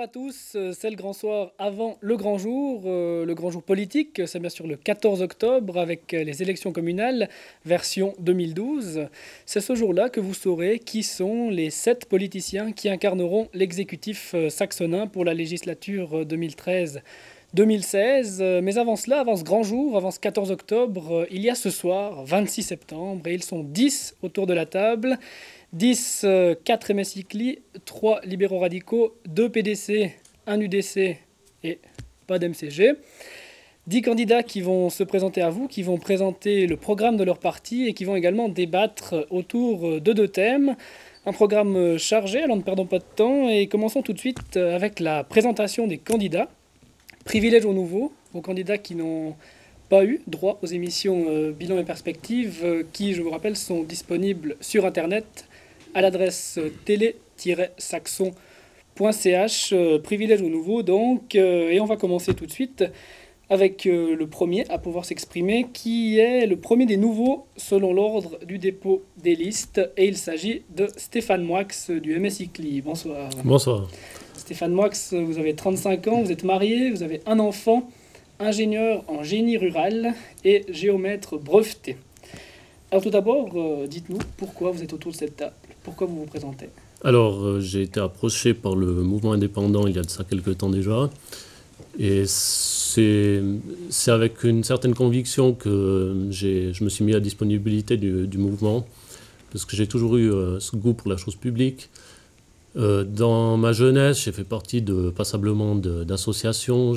à tous, c'est le grand soir avant le grand jour politique, c'est bien sûr le 14 octobre avec les élections communales, version 2012. C'est ce jour-là que vous saurez qui sont les 7 politiciens qui incarneront l'exécutif saxonnin pour la législature 2013-2016. Mais avant cela, avant ce grand jour, avant ce 14 octobre, il y a ce soir, 26 septembre, et ils sont 10 autour de la table. 10, 4 MSICLI, 3 libéraux radicaux, 2 PDC, 1 UDC et pas d'MCG. 10 candidats qui vont se présenter à vous, qui vont présenter le programme de leur parti et qui vont également débattre autour de 2 thèmes. Un programme chargé, alors ne perdons pas de temps et commençons tout de suite avec la présentation des candidats. Privilège aux nouveaux, aux candidats qui n'ont pas eu droit aux émissions Bilan et Perspectives qui, je vous rappelle, sont disponibles sur Internet à l'adresse télé-saxon.ch, privilège aux nouveaux donc, et on va commencer tout de suite avec le premier à pouvoir s'exprimer, qui est le premier des nouveaux selon l'ordre du dépôt des listes, et il s'agit de Stéphane Moix du MSICLI. Bonsoir. Bonsoir. Stéphane Moix, vous avez 35 ans, vous êtes marié, vous avez un enfant, ingénieur en génie rural et géomètre breveté. Alors tout d'abord, dites-nous pourquoi vous êtes autour de cette table, pourquoi vous vous présentez. Alors, j'ai été approché par le mouvement indépendant il y a de ça quelques temps déjà. Et c'est avec une certaine conviction que je me suis mis à disponibilité du mouvement, parce que j'ai toujours eu ce goût pour la chose publique. Dans ma jeunesse, j'ai fait partie passablement d'associations.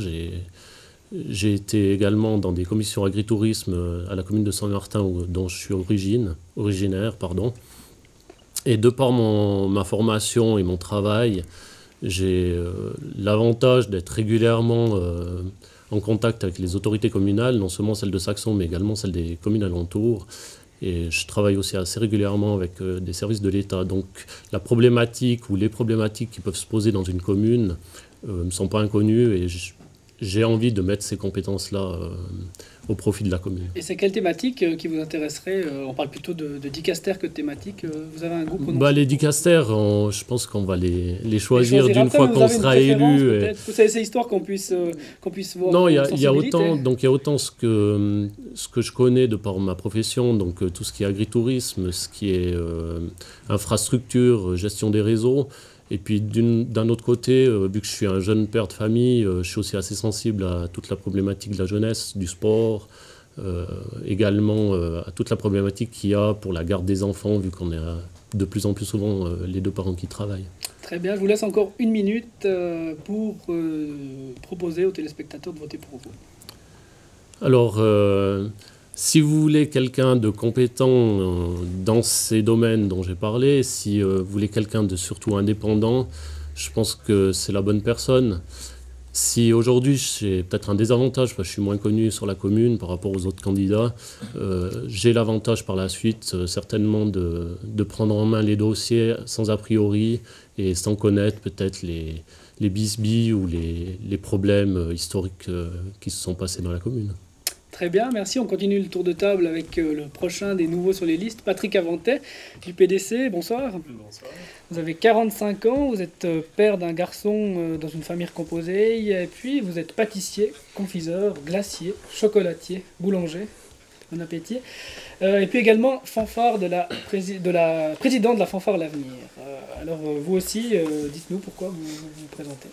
J'ai été également dans des commissions agritourisme à la commune de Saint-Martin, dont je suis originaire. Et de par ma formation et mon travail, j'ai l'avantage d'être régulièrement en contact avec les autorités communales, non seulement celles de Saxon, mais également celles des communes alentours. Et je travaille aussi assez régulièrement avec des services de l'État. Donc la problématique ou les problématiques qui peuvent se poser dans une commune ne me sont pas inconnues et j'ai envie de mettre ces compétences-là au profit de la commune. Et c'est quelle thématique qui vous intéresserait? On parle plutôt de dicastères que de thématiques. Vous avez un goût pour les dicastères, je pense qu'on va les choisir d'une fois qu'on sera élu. C'est histoire qu'on puisse voir. Non, il y a autant ce que je connais de par ma profession, donc tout ce qui est agritourisme, ce qui est infrastructure, gestion des réseaux. Et puis d'un autre côté, vu que je suis un jeune père de famille, je suis aussi assez sensible à toute la problématique de la jeunesse, du sport, également à toute la problématique qu'il y a pour la garde des enfants, vu qu'on est de plus en plus souvent les 2 parents qui travaillent. Très bien, je vous laisse encore 1 minute pour proposer aux téléspectateurs de voter pour vous. Alors, si vous voulez quelqu'un de compétent dans ces domaines dont j'ai parlé, si vous voulez quelqu'un de surtout indépendant, je pense que c'est la bonne personne. Si aujourd'hui j'ai peut-être un désavantage, parce que je suis moins connu sur la commune par rapport aux autres candidats, j'ai l'avantage par la suite certainement de prendre en main les dossiers sans a priori et sans connaître peut-être les bisbilles ou les problèmes historiques qui se sont passés dans la commune. Très bien, merci. On continue le tour de table avec le prochain des nouveaux sur les listes, Patrick Avantet du PDC. Bonsoir. Bonsoir. Vous avez 45 ans, vous êtes père d'un garçon dans une famille recomposée, et puis vous êtes pâtissier, confiseur, glacier, chocolatier, boulanger. Bon appétit. Et puis également fanfare de la présidente de la fanfare L'Avenir. Alors vous aussi, dites-nous pourquoi vous vous présentez.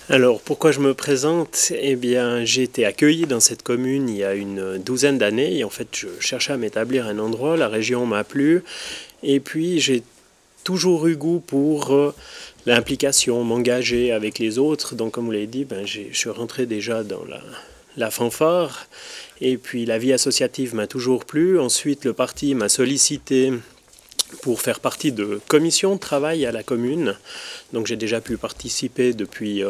Alors, pourquoi je me présente? Eh bien, j'ai été accueilli dans cette commune il y a une douzaine d'années. Et en fait, je cherchais à m'établir un endroit, la région m'a plu. Et puis, j'ai toujours eu goût pour l'implication, m'engager avec les autres. Donc, comme vous l'avez dit, je suis rentré déjà dans la fanfare. Et puis, la vie associative m'a toujours plu. Ensuite, le parti m'a sollicité pour faire partie de commissions de travail à la commune. Donc j'ai déjà pu participer depuis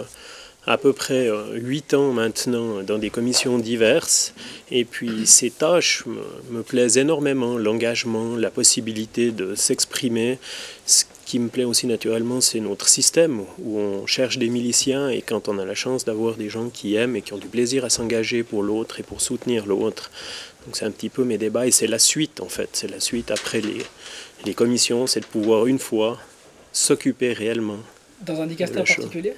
à peu près 8 ans maintenant dans des commissions diverses. Et puis ces tâches me plaisent énormément, l'engagement, la possibilité de s'exprimer. Ce qui me plaît aussi naturellement, c'est notre système où on cherche des miliciens et quand on a la chance d'avoir des gens qui aiment et qui ont du plaisir à s'engager pour l'autre et pour soutenir l'autre. Donc c'est un petit peu mes débats et c'est la suite en fait, c'est la suite après les commissions, c'est de pouvoir une fois s'occuper réellement. Dans un dicastère particulier?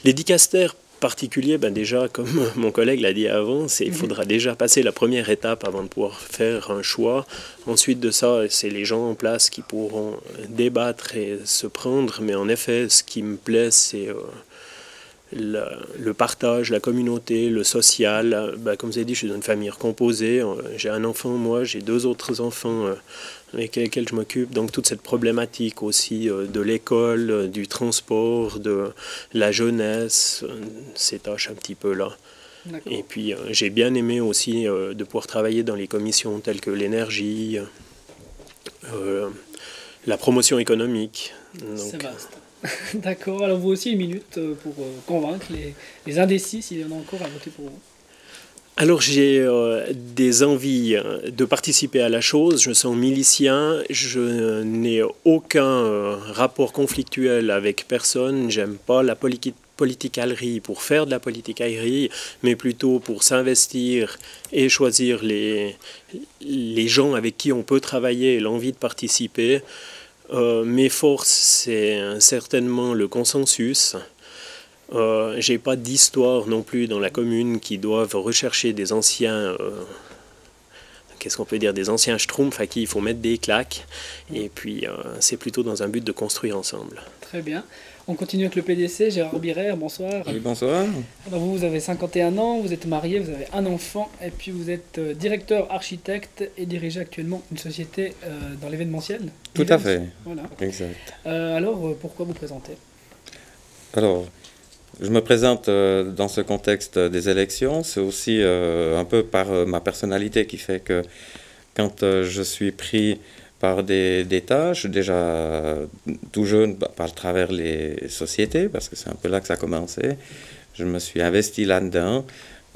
Les dicastères particuliers, ben déjà, comme mon collègue l'a dit avant, il faudra déjà passer la première étape avant de pouvoir faire un choix. Ensuite de ça, c'est les gens en place qui pourront débattre et se prendre. Mais en effet, ce qui me plaît, c'est le partage, la communauté, le social. Ben, comme vous avez dit, je suis dans une famille recomposée. J'ai un enfant, moi, j'ai 2 autres enfants avec lesquels je m'occupe. Donc toute cette problématique aussi de l'école, du transport, de la jeunesse, s'étache un petit peu là. Et puis j'ai bien aimé aussi de pouvoir travailler dans les commissions telles que l'énergie, la promotion économique. C'est vaste. D'accord, alors vous aussi 1 minute pour convaincre les indécis s'il y en a encore à voter pour vous. Alors j'ai des envies de participer à la chose, je me sens milicien, je n'ai aucun rapport conflictuel avec personne, j'aime pas la politicalerie pour faire de la politicalerie, mais plutôt pour s'investir et choisir les gens avec qui on peut travailler et l'envie de participer. Mes forces, c'est certainement le consensus. J'ai pas d'histoire non plus dans la commune qui doivent rechercher des anciens, qu'est-ce qu'on peut dire, des anciens schtroumpfs à qui il faut mettre des claques. Et puis c'est plutôt dans un but de construire ensemble. Très bien. On continue avec le PDC, Gérard Biraire, bonsoir. Oui, bonsoir. Alors vous avez 51 ans, vous êtes marié, vous avez un enfant, et puis vous êtes directeur architecte et dirigez actuellement une société dans l'événementiel. Tout à fait. Voilà. Exact. Alors, pourquoi vous présenter? Alors, je me présente dans ce contexte des élections. C'est aussi un peu par ma personnalité qui fait que quand je suis pris par des tâches, déjà tout jeune, par travers les sociétés, parce que c'est un peu là que ça a commencé, je me suis investi là-dedans.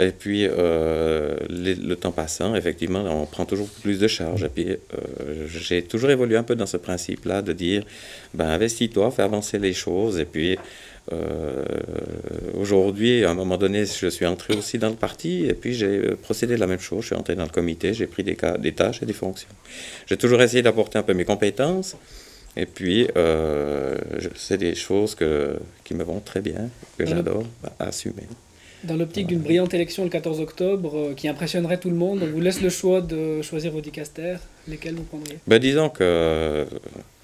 Et puis, le temps passant, effectivement, on prend toujours plus de charges. Et puis, j'ai toujours évolué un peu dans ce principe-là de dire, ben, investis-toi, fais avancer les choses. Et puis, aujourd'hui, à un moment donné, je suis entré aussi dans le parti. Et puis, j'ai procédé de la même chose. Je suis entré dans le comité, j'ai pris des tâches et des fonctions. J'ai toujours essayé d'apporter un peu mes compétences. Et puis, c'est des choses qui me vont très bien, que j'adore assumer. Dans l'optique d'une brillante élection le 14 octobre qui impressionnerait tout le monde, on vous laisse le choix de choisir vos dicastères. Lesquels vous prendriez? Ben, disons que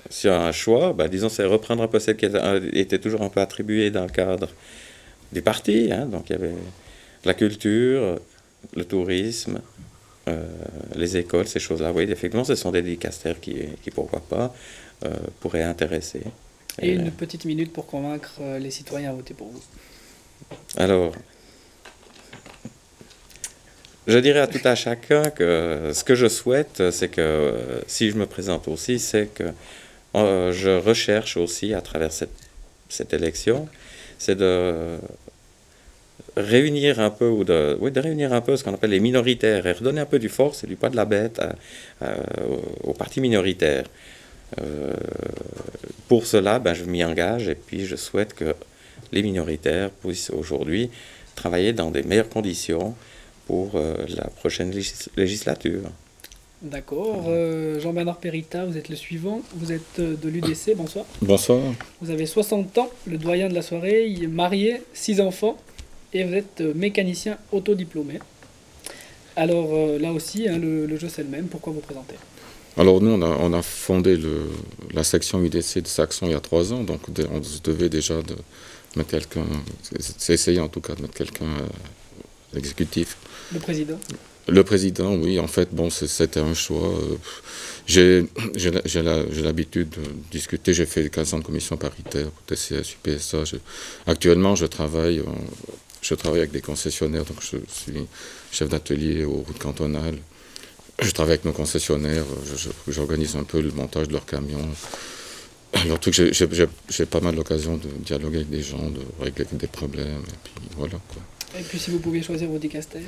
s'il y a un choix, ben, disons c'est reprendre un peu celle qui était toujours un peu attribuée dans le cadre des partis. Hein. Donc il y avait la culture, le tourisme, les écoles, ces choses-là. Oui, effectivement, ce sont des dicastères qui pourquoi pas, pourraient intéresser. Et une petite minute pour convaincre les citoyens à voter pour vous. Alors, je dirais à tout à chacun que ce que je souhaite, c'est que, si je me présente aussi, c'est que je recherche aussi à travers cette élection, c'est de réunir un peu, de réunir un peu ce qu'on appelle les minoritaires et redonner un peu du force et du poids de la bête aux partis minoritaires. Pour cela, ben, je m'y engage et puis je souhaite que les minoritaires puissent aujourd'hui travailler dans des meilleures conditions pour la prochaine législature. D'accord. Jean-Bernard Perita, vous êtes le suivant. Vous êtes de l'UDC, bonsoir. Bonsoir. Vous avez 60 ans, le doyen de la soirée, marié, 6 enfants, et vous êtes mécanicien autodiplômé. Alors là aussi, hein, le jeu c'est le même. Pourquoi vous présentez? Alors nous, on a fondé la section UDC de Saxon il y a 3 ans, donc on se devait déjà de mettre quelqu'un, c'est essayer en tout cas de mettre quelqu'un l'exécutif. Le président? Le président, oui, en fait, bon, c'était un choix. J'ai l'habitude de discuter, j'ai fait 15 ans de commission paritaire pour TCS, UPSA. Actuellement, je travaille avec des concessionnaires, donc je suis chef d'atelier aux routes cantonales. Je travaille avec nos concessionnaires, j'organise un peu le montage de leurs camions. Alors, j'ai pas mal l'occasion de dialoguer avec des gens, de régler des problèmes, et puis voilà, quoi. Et puis si vous pouviez choisir vos dicastères?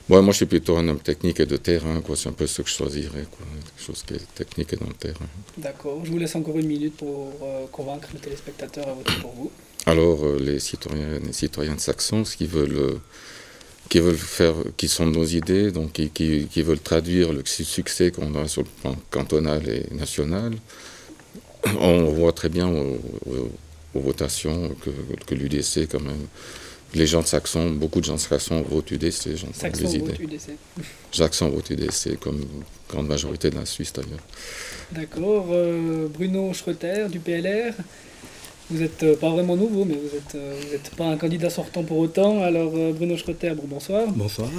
Ouais, moi je suis plutôt un homme technique et de terrain, quoi. C'est un peu ce que je choisirais, quoi. Quelque chose qui est technique et dans le terrain. D'accord. Je vous laisse encore 1 minute pour convaincre les téléspectateurs à voter pour vous. Alors, les citoyens de Saxon, ce qu'ils veulent faire, qui sont nos idées, donc qui veulent traduire le succès qu'on a sur le plan cantonal et national. On voit très bien aux votations que l'UDC quand même. Les gens de Saxon, beaucoup de gens de Saxon votent UDC, j'entends les idées. Saxon vote UDC, comme une grande majorité de la Suisse d'ailleurs. D'accord. Bruno Schroeter du PLR. Vous n'êtes pas vraiment nouveau, mais vous êtes pas un candidat sortant pour autant. Alors Bruno Schroeter, bonsoir. Bonsoir.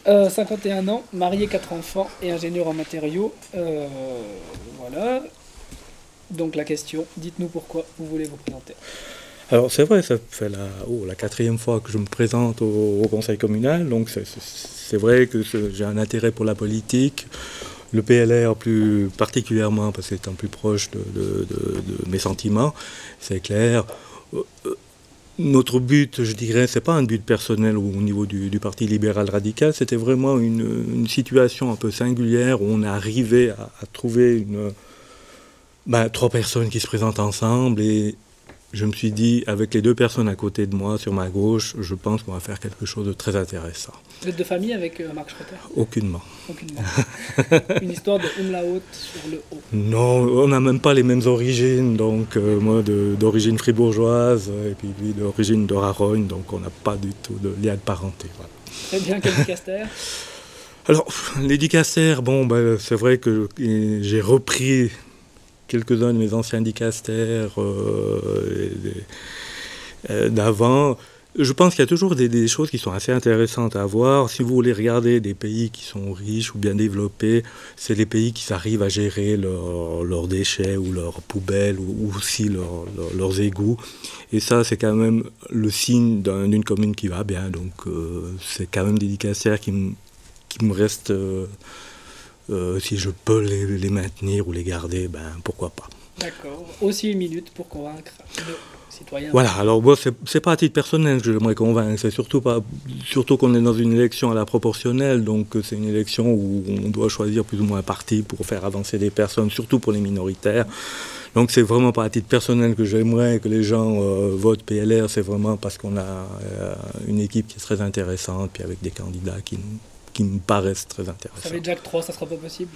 51 ans, marié, 4 enfants et ingénieur en matériaux. Voilà. Donc la question, dites-nous pourquoi vous voulez vous présenter. Alors c'est vrai, ça fait la 4e fois que je me présente au conseil communal, donc c'est vrai que j'ai un intérêt pour la politique, le PLR plus particulièrement parce que c'est un plus proche de mes sentiments, c'est clair. Notre but, je dirais, c'est pas un but personnel au niveau du Parti libéral radical, c'était vraiment une situation un peu singulière où on est arrivé à trouver 3 personnes qui se présentent ensemble et je me suis dit, avec les 2 personnes à côté de moi, sur ma gauche, je pense qu'on va faire quelque chose de très intéressant. Vous êtes de famille avec Marc Schroeter? Aucunement. Aucunement. Une histoire de umlaut sur le haut. Non, on n'a même pas les mêmes origines. Donc moi d'origine fribourgeoise et puis lui d'origine de Rarogne, donc on n'a pas du tout de lien de parenté. Voilà. Très bien, quel dicaster? Alors, les dicastères, c'est vrai que j'ai repris quelques-uns de mes anciens dicastères d'avant. Je pense qu'il y a toujours des choses qui sont assez intéressantes à voir. Si vous voulez regarder des pays qui sont riches ou bien développés, c'est les pays qui arrivent à gérer leurs déchets ou leurs poubelles ou aussi leurs égouts. Et ça, c'est quand même le signe d'une commune qui va bien. Donc, c'est quand même des dicastères qui me restent... si je peux les maintenir ou les garder, pourquoi pas. D'accord. Aussi 1 minute pour convaincre le citoyen. Voilà, alors moi, c'est pas à titre personnel que j'aimerais convaincre, c'est surtout qu'on est dans une élection à la proportionnelle, donc c'est une élection où on doit choisir plus ou moins un parti pour faire avancer des personnes, surtout pour les minoritaires. Donc c'est vraiment pas à titre personnel que j'aimerais que les gens votent PLR, c'est vraiment parce qu'on a une équipe qui est très intéressante, puis avec des candidats qui me paraissent très intéressants. Vous savez déjà que 3, ça sera pas possible?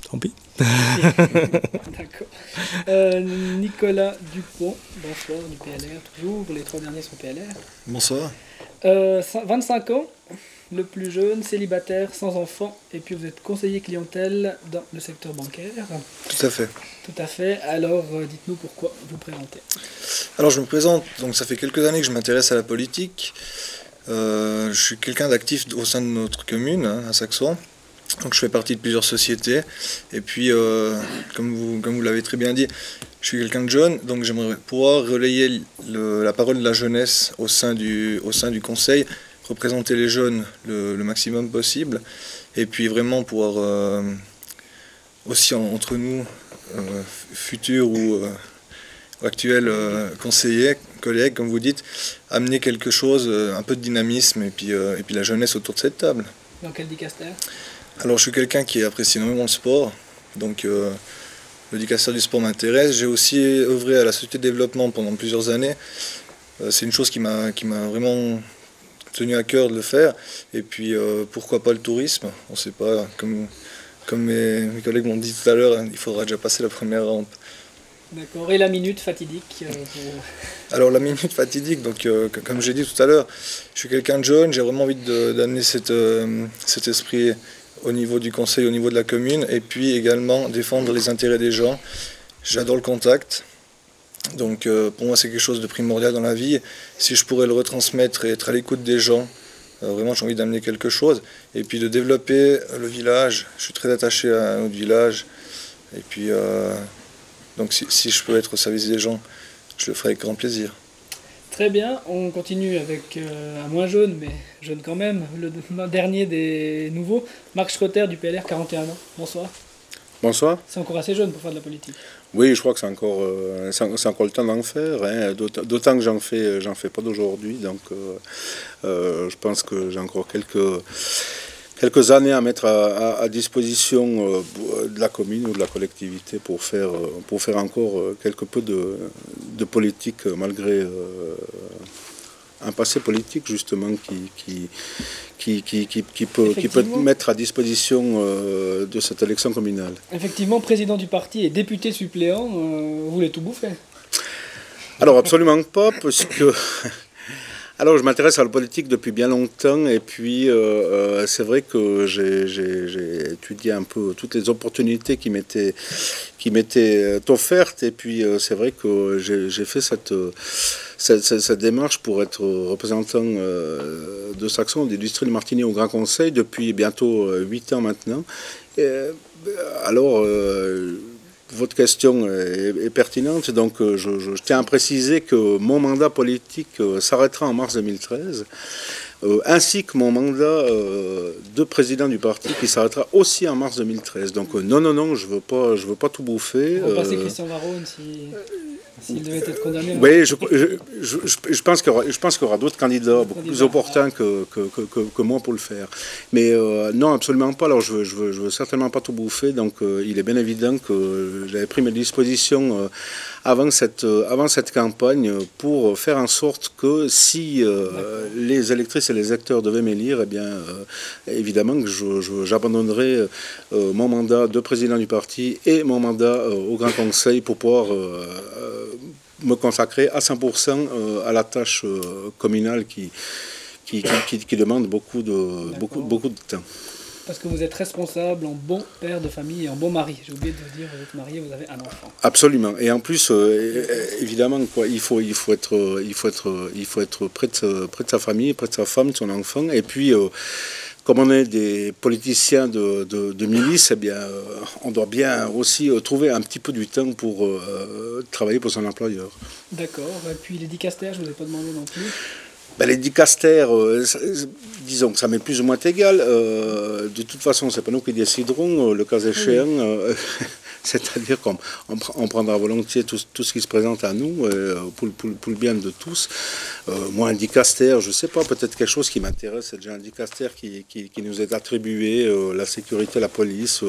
Tant pis. D'accord. Nicolas Dupont, bonsoir, du PLR toujours. Les 3 derniers sont PLR. Bonsoir. 25 ans, le plus jeune, célibataire, sans enfant, et puis vous êtes conseiller clientèle dans le secteur bancaire. Tout à fait. Tout à fait. Alors, dites-nous pourquoi vous présentez. Alors, je me présente, donc ça fait quelques années que je m'intéresse à la politique. Je suis quelqu'un d'actif au sein de notre commune, à Saxon. Donc je fais partie de plusieurs sociétés. Et puis, comme vous l'avez très bien dit, je suis quelqu'un de jeune, donc j'aimerais pouvoir relayer la parole de la jeunesse au sein du conseil, représenter les jeunes le maximum possible, et puis vraiment pouvoir aussi entre nous, futurs ou actuels conseillers, collègues, comme vous dites, amener quelque chose, un peu de dynamisme, et puis la jeunesse autour de cette table. Dans quel dicaster? Alors je suis quelqu'un qui apprécie énormément le sport, donc le dicaster du sport m'intéresse. J'ai aussi œuvré à la société de développement pendant plusieurs années. C'est une chose qui m'a vraiment tenu à cœur de le faire. Et puis pourquoi pas le tourisme? On ne sait pas, comme mes collègues m'ont dit tout à l'heure, il faudra déjà passer la première rampe. D'accord. Et la minute fatidique Alors la minute fatidique, donc comme j'ai dit tout à l'heure, je suis quelqu'un de jeune, j'ai vraiment envie d'amener cet esprit au niveau du conseil, au niveau de la commune, et puis également défendre les intérêts des gens. J'adore le contact, donc pour moi c'est quelque chose de primordial dans la vie. Si je pourrais le retransmettre et être à l'écoute des gens, vraiment j'ai envie d'amener quelque chose. Et puis de développer le village, je suis très attaché à notre village, et puis donc si je peux être au service des gens, je le ferai avec grand plaisir. Très bien, on continue avec un moins jeune, mais jeune quand même, le dernier des nouveaux, Marc Schroeter du PLR, 41 ans. Bonsoir. Bonsoir. C'est encore assez jeune pour faire de la politique. Oui, je crois que c'est encore le temps d'en faire, hein. D'autant que j'en fais pas d'aujourd'hui, donc je pense que j'ai encore quelques années à mettre à disposition de la commune ou de la collectivité pour faire encore quelque peu de politique, malgré un passé politique justement qui peut mettre à disposition de cette élection communale. Effectivement, président du parti et député suppléant, vous voulez tout bouffer. Alors absolument pas, parce que alors je m'intéresse à la politique depuis bien longtemps et puis c'est vrai que j'ai étudié un peu toutes les opportunités qui m'étaient offertes et puis c'est vrai que j'ai fait cette démarche pour être représentant de Saxon, d'Industrie de Martigny au Grand Conseil depuis bientôt 8 ans maintenant. Alors votre question est pertinente, donc je tiens à préciser que mon mandat politique s'arrêtera en mars 2013, ainsi que mon mandat de président du parti qui s'arrêtera aussi en mars 2013. Donc non, je veux pas tout bouffer. On va passer Christian Varone s'il devait être condamné. Oui, je pense qu'il y aura d'autres candidats beaucoup plus opportuns que moi pour le faire. Mais non, absolument pas. Alors je veux certainement pas tout bouffer. Donc il est bien évident que j'avais pris mes dispositions avant cette campagne pour faire en sorte que si les électrices et les électeurs devaient m'élire, eh bien évidemment que j'abandonnerai mon mandat de président du parti et mon mandat au Grand Conseil pour pouvoir me consacrer à 100% à la tâche communale qui demande beaucoup de temps. Parce que vous êtes responsable en bon père de famille et en bon mari. J'ai oublié de vous dire, vous êtes marié, vous avez un enfant. Absolument. Et en plus, évidemment, quoi, il faut être près de sa famille, près de sa femme, de son enfant. Et puis, comme on est des politiciens de milice, eh bien, on doit bien aussi trouver un petit peu du temps pour travailler pour son employeur. D'accord. Et puis les dicastères, je ne vous ai pas demandé non plus. Ben, les dicastères, disons que ça m'est plus ou moins égal. De toute façon, c'est pas nous qui déciderons, le cas échéant. C'est-à-dire qu'on prendra volontiers tout ce qui se présente à nous pour le bien de tous. Moi, un dicastère, je ne sais pas, peut-être quelque chose qui m'intéresse, c'est déjà un dicastère qui nous est attribué, la sécurité, la police,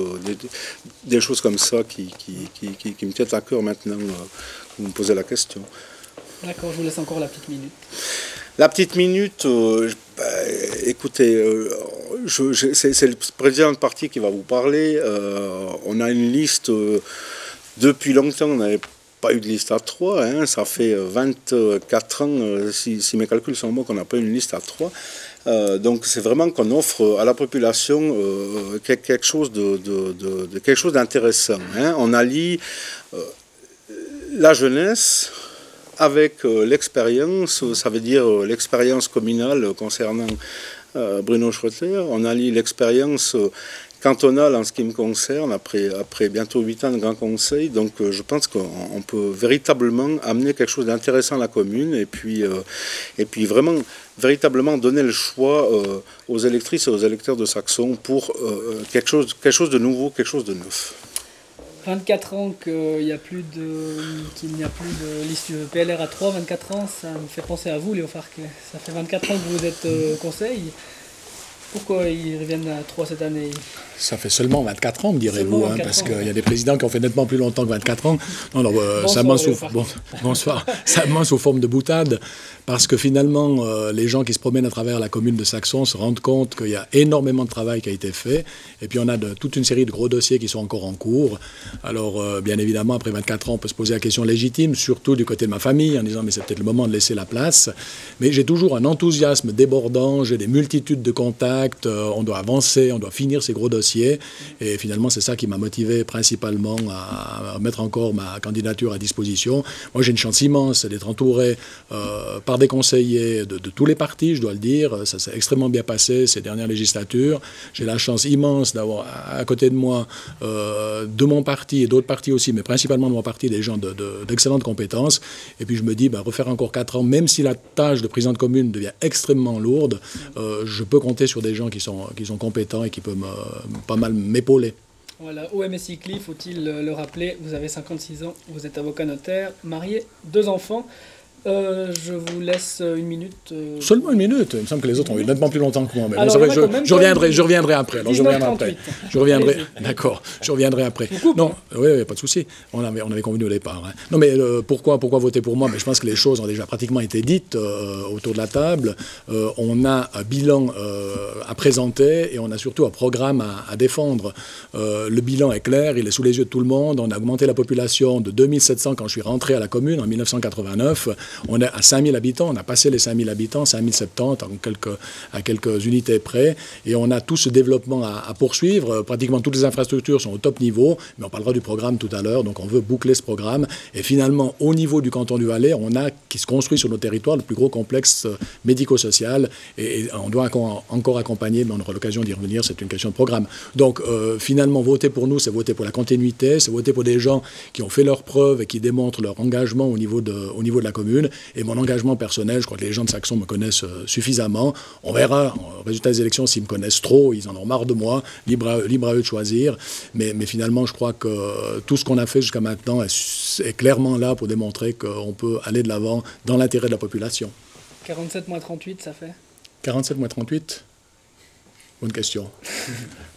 des choses comme ça qui me tiennent à cœur maintenant, vous me posez la question. D'accord, je vous laisse encore la petite minute. La petite minute, écoutez, c'est le président de parti qui va vous parler. On a une liste, depuis longtemps, on n'avait pas eu de liste à 3. Hein, ça fait 24 ans, si mes calculs sont bons, qu'on n'a pas eu une liste à 3. Donc c'est vraiment qu'on offre à la population quelque chose d'intéressant. Hein. On allie la jeunesse avec l'expérience, ça veut dire l'expérience communale concernant Bruno Schroeter. On allie l'expérience cantonale en ce qui me concerne, après bientôt 8 ans de Grand Conseil. Donc je pense qu'on peut véritablement amener quelque chose d'intéressant à la commune et puis vraiment, véritablement donner le choix aux électrices et aux électeurs de Saxon pour quelque chose de nouveau, quelque chose de neuf. 24 ans qu'il n'y a plus de liste PLR à 3, 24 ans, ça me fait penser à vous, Léo Farquet. Ça fait 24 ans que vous êtes au conseil. Pourquoi ils reviennent à 3 cette année? Ça fait seulement 24 ans, me direz-vous, hein, parce qu'il y a des présidents qui ont fait nettement plus longtemps que 24 ans. Non, alors, ça m'en sous forme de boutade, parce que finalement, les gens qui se promènent à travers la commune de Saxon se rendent compte qu'il y a énormément de travail qui a été fait, et puis on a toute une série de gros dossiers qui sont encore en cours. Alors, bien évidemment, après 24 ans, on peut se poser la question légitime, surtout du côté de ma famille, en disant, mais c'est peut-être le moment de laisser la place. Mais j'ai toujours un enthousiasme débordant, j'ai des multitudes de contacts, on doit avancer, on doit finir ces gros dossiers. Et finalement, c'est ça qui m'a motivé principalement à mettre encore ma candidature à disposition. Moi, j'ai une chance immense d'être entouré par des conseillers de tous les partis, je dois le dire. Ça s'est extrêmement bien passé ces dernières législatures. J'ai la chance immense d'avoir à côté de moi, de mon parti et d'autres partis aussi, mais principalement de mon parti, des gens d'excellentes compétences. Et puis je me dis, refaire encore 4 ans, même si la tâche de président de commune devient extrêmement lourde, je peux compter sur des gens qui sont compétents et qui peuvent pas mal m'épauler. Voilà, au MSI CLI, faut-il le rappeler, vous avez 56 ans, vous êtes avocat notaire, marié, 2 enfants. Je vous laisse une minute. Seulement une minute. Il me semble que les autres ont eu nettement plus longtemps que moi. Mais alors, je reviendrai après. Alors, je reviendrai. D'accord. Je reviendrai après. Non, oui, pas de souci. On avait convenu au départ. Hein. Non, mais pourquoi voter pour moi? Mais je pense que les choses ont déjà pratiquement été dites autour de la table. On a un bilan à présenter et on a surtout un programme à défendre. Le bilan est clair, il est sous les yeux de tout le monde. On a augmenté la population de 2700 quand je suis rentré à la commune en 1989. On est à 5000 habitants, on a passé les 5000 habitants, 5070 à quelques unités près, et on a tout ce développement à poursuivre. Pratiquement toutes les infrastructures sont au top niveau, mais on parlera du programme tout à l'heure, donc on veut boucler ce programme. Et finalement, au niveau du canton du Valais, on a qui se construit sur nos territoires le plus gros complexe médico-social, et on doit encore accompagner, mais on aura l'occasion d'y revenir, c'est une question de programme. Donc finalement, voter pour nous, c'est voter pour la continuité, c'est voter pour des gens qui ont fait leurs preuves et qui démontrent leur engagement au niveau de la commune. Et mon engagement personnel, je crois que les gens de Saxon me connaissent suffisamment. On verra, au résultat des élections, s'ils me connaissent trop, ils en ont marre de moi, libre à eux de choisir. Mais finalement, je crois que tout ce qu'on a fait jusqu'à maintenant est clairement là pour démontrer qu'on peut aller de l'avant dans l'intérêt de la population. 47 moins 38, ça fait 47 moins 38 ? Bonne question.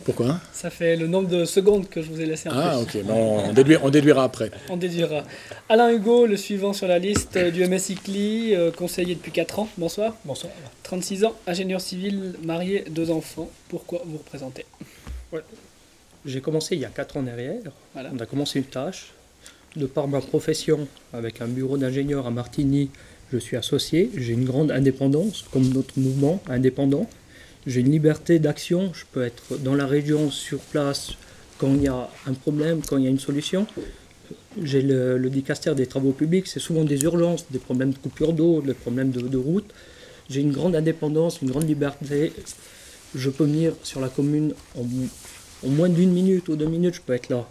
Pourquoi? Ça fait le nombre de secondes que je vous ai laissé en plus. Ah, ok. Bon, on déduira après. On déduira. Alain Hugo, le suivant sur la liste du MS ICLI, conseiller depuis 4 ans. Bonsoir. Bonsoir. 36 ans, ingénieur civil, marié, 2 enfants. Pourquoi vous représentez? Ouais. J'ai commencé il y a 4 ans derrière. Voilà. On a commencé une tâche. De par ma profession, avec un bureau d'ingénieur à Martigny, je suis associé. J'ai une grande indépendance, comme notre mouvement indépendant. J'ai une liberté d'action, je peux être dans la région, sur place, quand il y a un problème, quand il y a une solution. J'ai le dicaster des travaux publics, c'est souvent des urgences, des problèmes de coupure d'eau, des problèmes de route. J'ai une grande indépendance, une grande liberté. Je peux venir sur la commune en moins d'1 minute ou 2 minutes, je peux être là.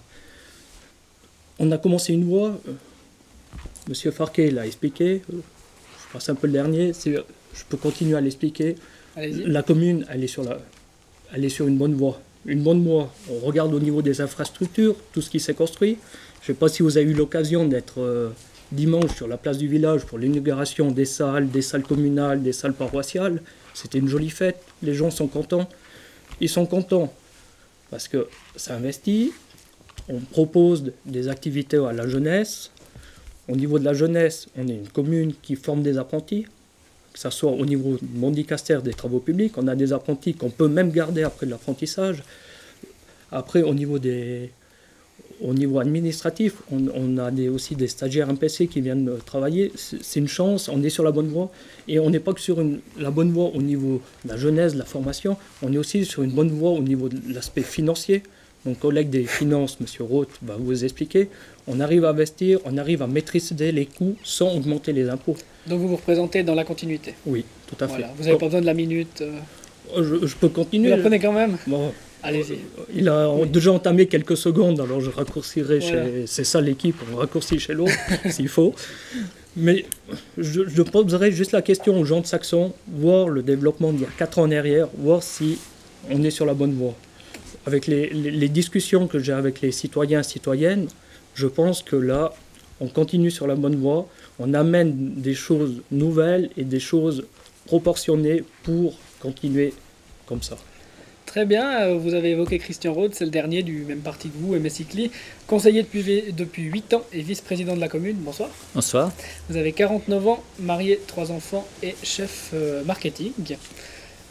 On a commencé une voie, Monsieur Farquet l'a expliqué, je passe un peu le dernier, je peux continuer à l'expliquer. La commune, elle est sur une bonne voie. Une bonne voie. On regarde au niveau des infrastructures, tout ce qui s'est construit. Je ne sais pas si vous avez eu l'occasion d'être dimanche sur la place du village pour l'inauguration des salles communales, des salles paroissiales. C'était une jolie fête. Les gens sont contents. Ils sont contents parce que ça investit. On propose des activités à la jeunesse. Au niveau de la jeunesse, on est une commune qui forme des apprentis. Que ce soit au niveau du dicaster des travaux publics, on a des apprentis qu'on peut même garder après de l'apprentissage. Après, au niveau administratif, on a aussi des stagiaires MPC qui viennent travailler. C'est une chance, on est sur la bonne voie. Et on n'est pas que sur la bonne voie au niveau de la jeunesse, de la formation, on est aussi sur une bonne voie au niveau de l'aspect financier. Mon collègue des finances, M. Roth, va vous expliquer. On arrive à investir, on arrive à maîtriser les coûts sans augmenter les impôts. Donc vous vous représentez dans la continuité? Oui, tout à fait. Voilà. Vous n'avez pas besoin de la minute je peux continuer. Vous la prenez quand même? Bon, allez-y. Il a déjà entamé quelques secondes, alors je raccourcirai c'est ça l'équipe, on raccourcit chez l'autre s'il faut. Mais je poserai juste la question aux gens de Saxon, voir le développement d'il y a 4 ans en arrière, voir si on est sur la bonne voie. Avec les discussions que j'ai avec les citoyens et citoyennes, je pense que là, on continue sur la bonne voie, on amène des choses nouvelles et des choses proportionnées pour continuer comme ça. Très bien, vous avez évoqué Christian Roth, c'est le dernier du même parti que vous, MS ICLI, conseiller depuis 8 ans et vice-président de la commune. Bonsoir. Bonsoir. Vous avez 49 ans, marié, 3 enfants et chef marketing.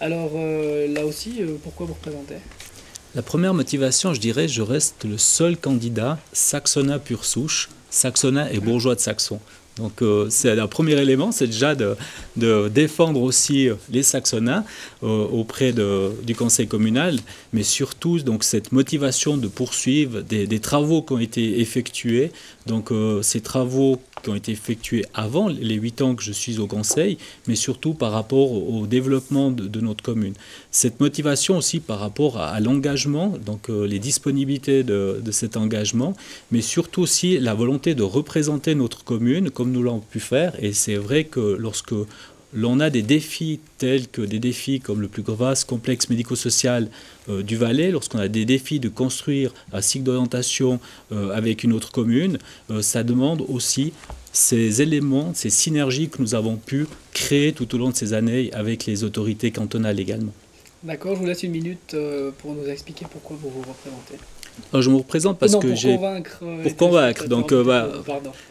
Alors là aussi, pourquoi vous représentez? La première motivation, je dirais, je reste le seul candidat saxonnat pure souche, saxonnat et bourgeois de Saxon. Donc c'est un premier élément, c'est déjà de défendre aussi les saxonnats auprès du conseil communal, mais surtout donc cette motivation de poursuivre des travaux qui ont été effectués. Donc ces travaux qui ont été effectués avant les 8 ans que je suis au conseil, mais surtout par rapport au développement de notre commune. Cette motivation aussi par rapport à l'engagement, donc les disponibilités de cet engagement, mais surtout aussi la volonté de représenter notre commune comme nous l'avons pu faire. Et c'est vrai que lorsque l'on a des défis tels que des défis comme le plus vaste complexe médico-social du Valais, lorsqu'on a des défis de construire un cycle d'orientation avec une autre commune, ça demande aussi ces éléments, ces synergies que nous avons pu créer tout au long de ces années avec les autorités cantonales également. D'accord, je vous laisse une minute pour nous expliquer pourquoi vous vous représentez. Je me représente parce que j'ai... Pour convaincre. Donc,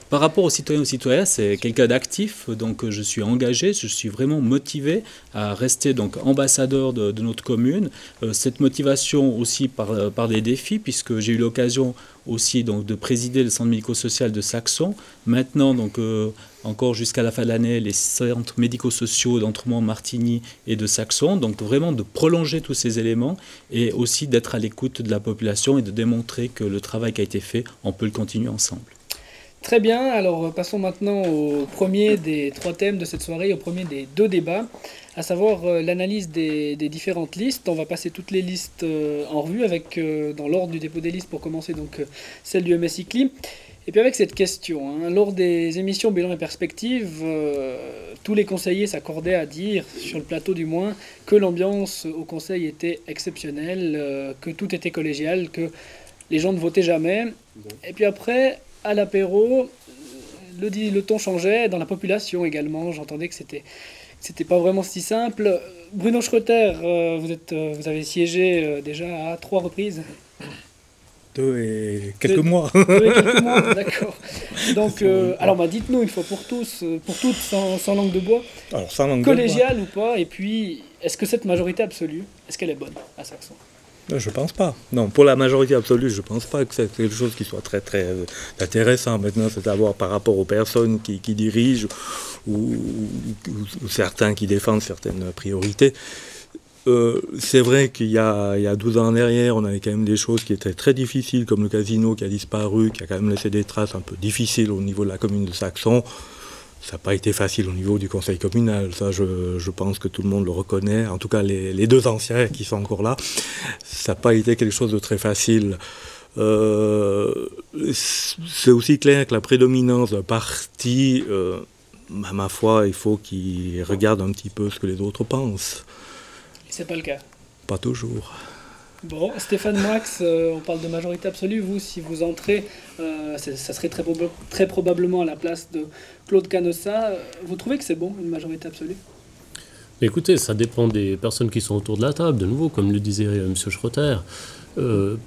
par rapport aux citoyens, c'est quelqu'un d'actif. Donc, je suis engagé, je suis vraiment motivé à rester donc ambassadeur de notre commune. Cette motivation aussi par des défis, puisque j'ai eu l'occasion aussi donc de présider le centre médico-social de Saxon. Maintenant, donc encore jusqu'à la fin de l'année, les centres médico-sociaux d'Entremont, Martigny et de Saxon. Donc vraiment de prolonger tous ces éléments et aussi d'être à l'écoute de la population et de démontrer que le travail qui a été fait, on peut le continuer ensemble. Très bien, alors passons maintenant au premier des 3 thèmes de cette soirée, au premier des 2 débats, à savoir l'analyse des différentes listes. On va passer toutes les listes en revue avec, dans l'ordre du dépôt des listes, pour commencer donc celle du MSI CLI. Et puis avec cette question, lors des émissions Bilan et Perspectives, tous les conseillers s'accordaient à dire, sur le plateau du moins, que l'ambiance au conseil était exceptionnelle, que tout était collégial, que les gens ne votaient jamais. Et puis après, à l'apéro, le ton changeait dans la population également. J'entendais que c'était pas vraiment si simple. Bruno Schroeter, vous avez siégé déjà à 3 reprises. 2 et quelques mois. 2 et quelques mois, d'accord. Donc, alors dites-nous une fois pour toutes, sans langue de bois, alors, sans langue collégial ou pas, et puis est-ce que cette majorité absolue, est-ce qu'elle est bonne à Saxon ? Je pense pas. Non, pour la majorité absolue, je pense pas que c'est quelque chose qui soit très très intéressant. Maintenant, c'est à voir par rapport aux personnes qui dirigent ou certains qui défendent certaines priorités. C'est vrai qu'il y a 12 ans en arrière, on avait quand même des choses qui étaient très difficiles, comme le casino qui a disparu, qui a quand même laissé des traces un peu difficiles au niveau de la commune de Saxon. Ça n'a pas été facile au niveau du conseil communal, ça je pense que tout le monde le reconnaît, en tout cas les 2 anciens qui sont encore là. Ça n'a pas été quelque chose de très facile. C'est aussi clair que la prédominance d'un parti, à ma foi, il faut qu'il regarde un petit peu ce que les autres pensent. Et c'est pas le cas. Pas toujours. Bon, Stéphane Max, on parle de majorité absolue. Vous, si vous entrez, ça serait très probablement à la place de Claude Canossa. Vous trouvez que c'est bon, une majorité absolue ? Écoutez, ça dépend des personnes qui sont autour de la table, de nouveau, comme le disait M. Schroeter.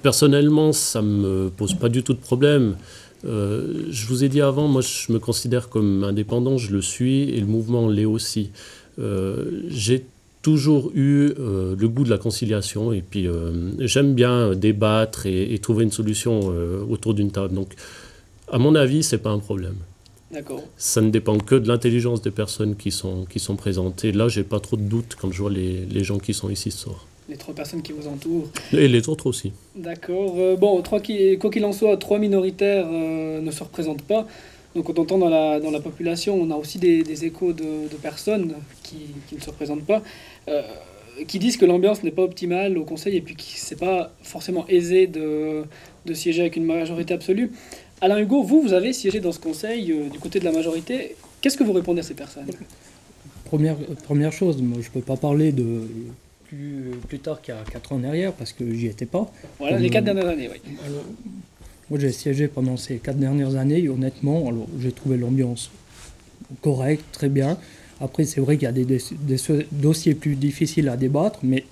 Personnellement, ça ne me pose pas du tout de problème. Je vous ai dit avant, moi je me considère comme indépendant, je le suis, et le mouvement l'est aussi. J'ai toujours eu le goût de la conciliation, et puis j'aime bien débattre et trouver une solution autour d'une table. Donc, à mon avis, ce n'est pas un problème. D'accord. Ça ne dépend que de l'intelligence des personnes qui sont présentes. Et là, je n'ai pas trop de doutes quand je vois les gens qui sont ici ce soir. Les 3 personnes qui vous entourent. Et les autres aussi. D'accord. Bon, quoi qu'il en soit, 3 minoritaires ne se représentent pas. Donc on entend dans la population, on a aussi des échos de personnes qui ne se représentent pas, qui disent que l'ambiance n'est pas optimale au Conseil et puis que ce n'est pas forcément aisé de siéger avec une majorité absolue. Alain Hugo, vous avez siégé dans ce Conseil du côté de la majorité. Qu'est-ce que vous répondez à ces personnes ? Première chose, moi, je ne peux pas parler de plus tard qu'il y a 4 ans en arrière parce que j'y étais pas. Voilà, les 4 dernières années, oui. Alors, moi, j'ai siégé pendant ces 4 dernières années et honnêtement, alors, j'ai trouvé l'ambiance correcte, très bien. Après, c'est vrai qu'il y a des dossiers plus difficiles à débattre, mais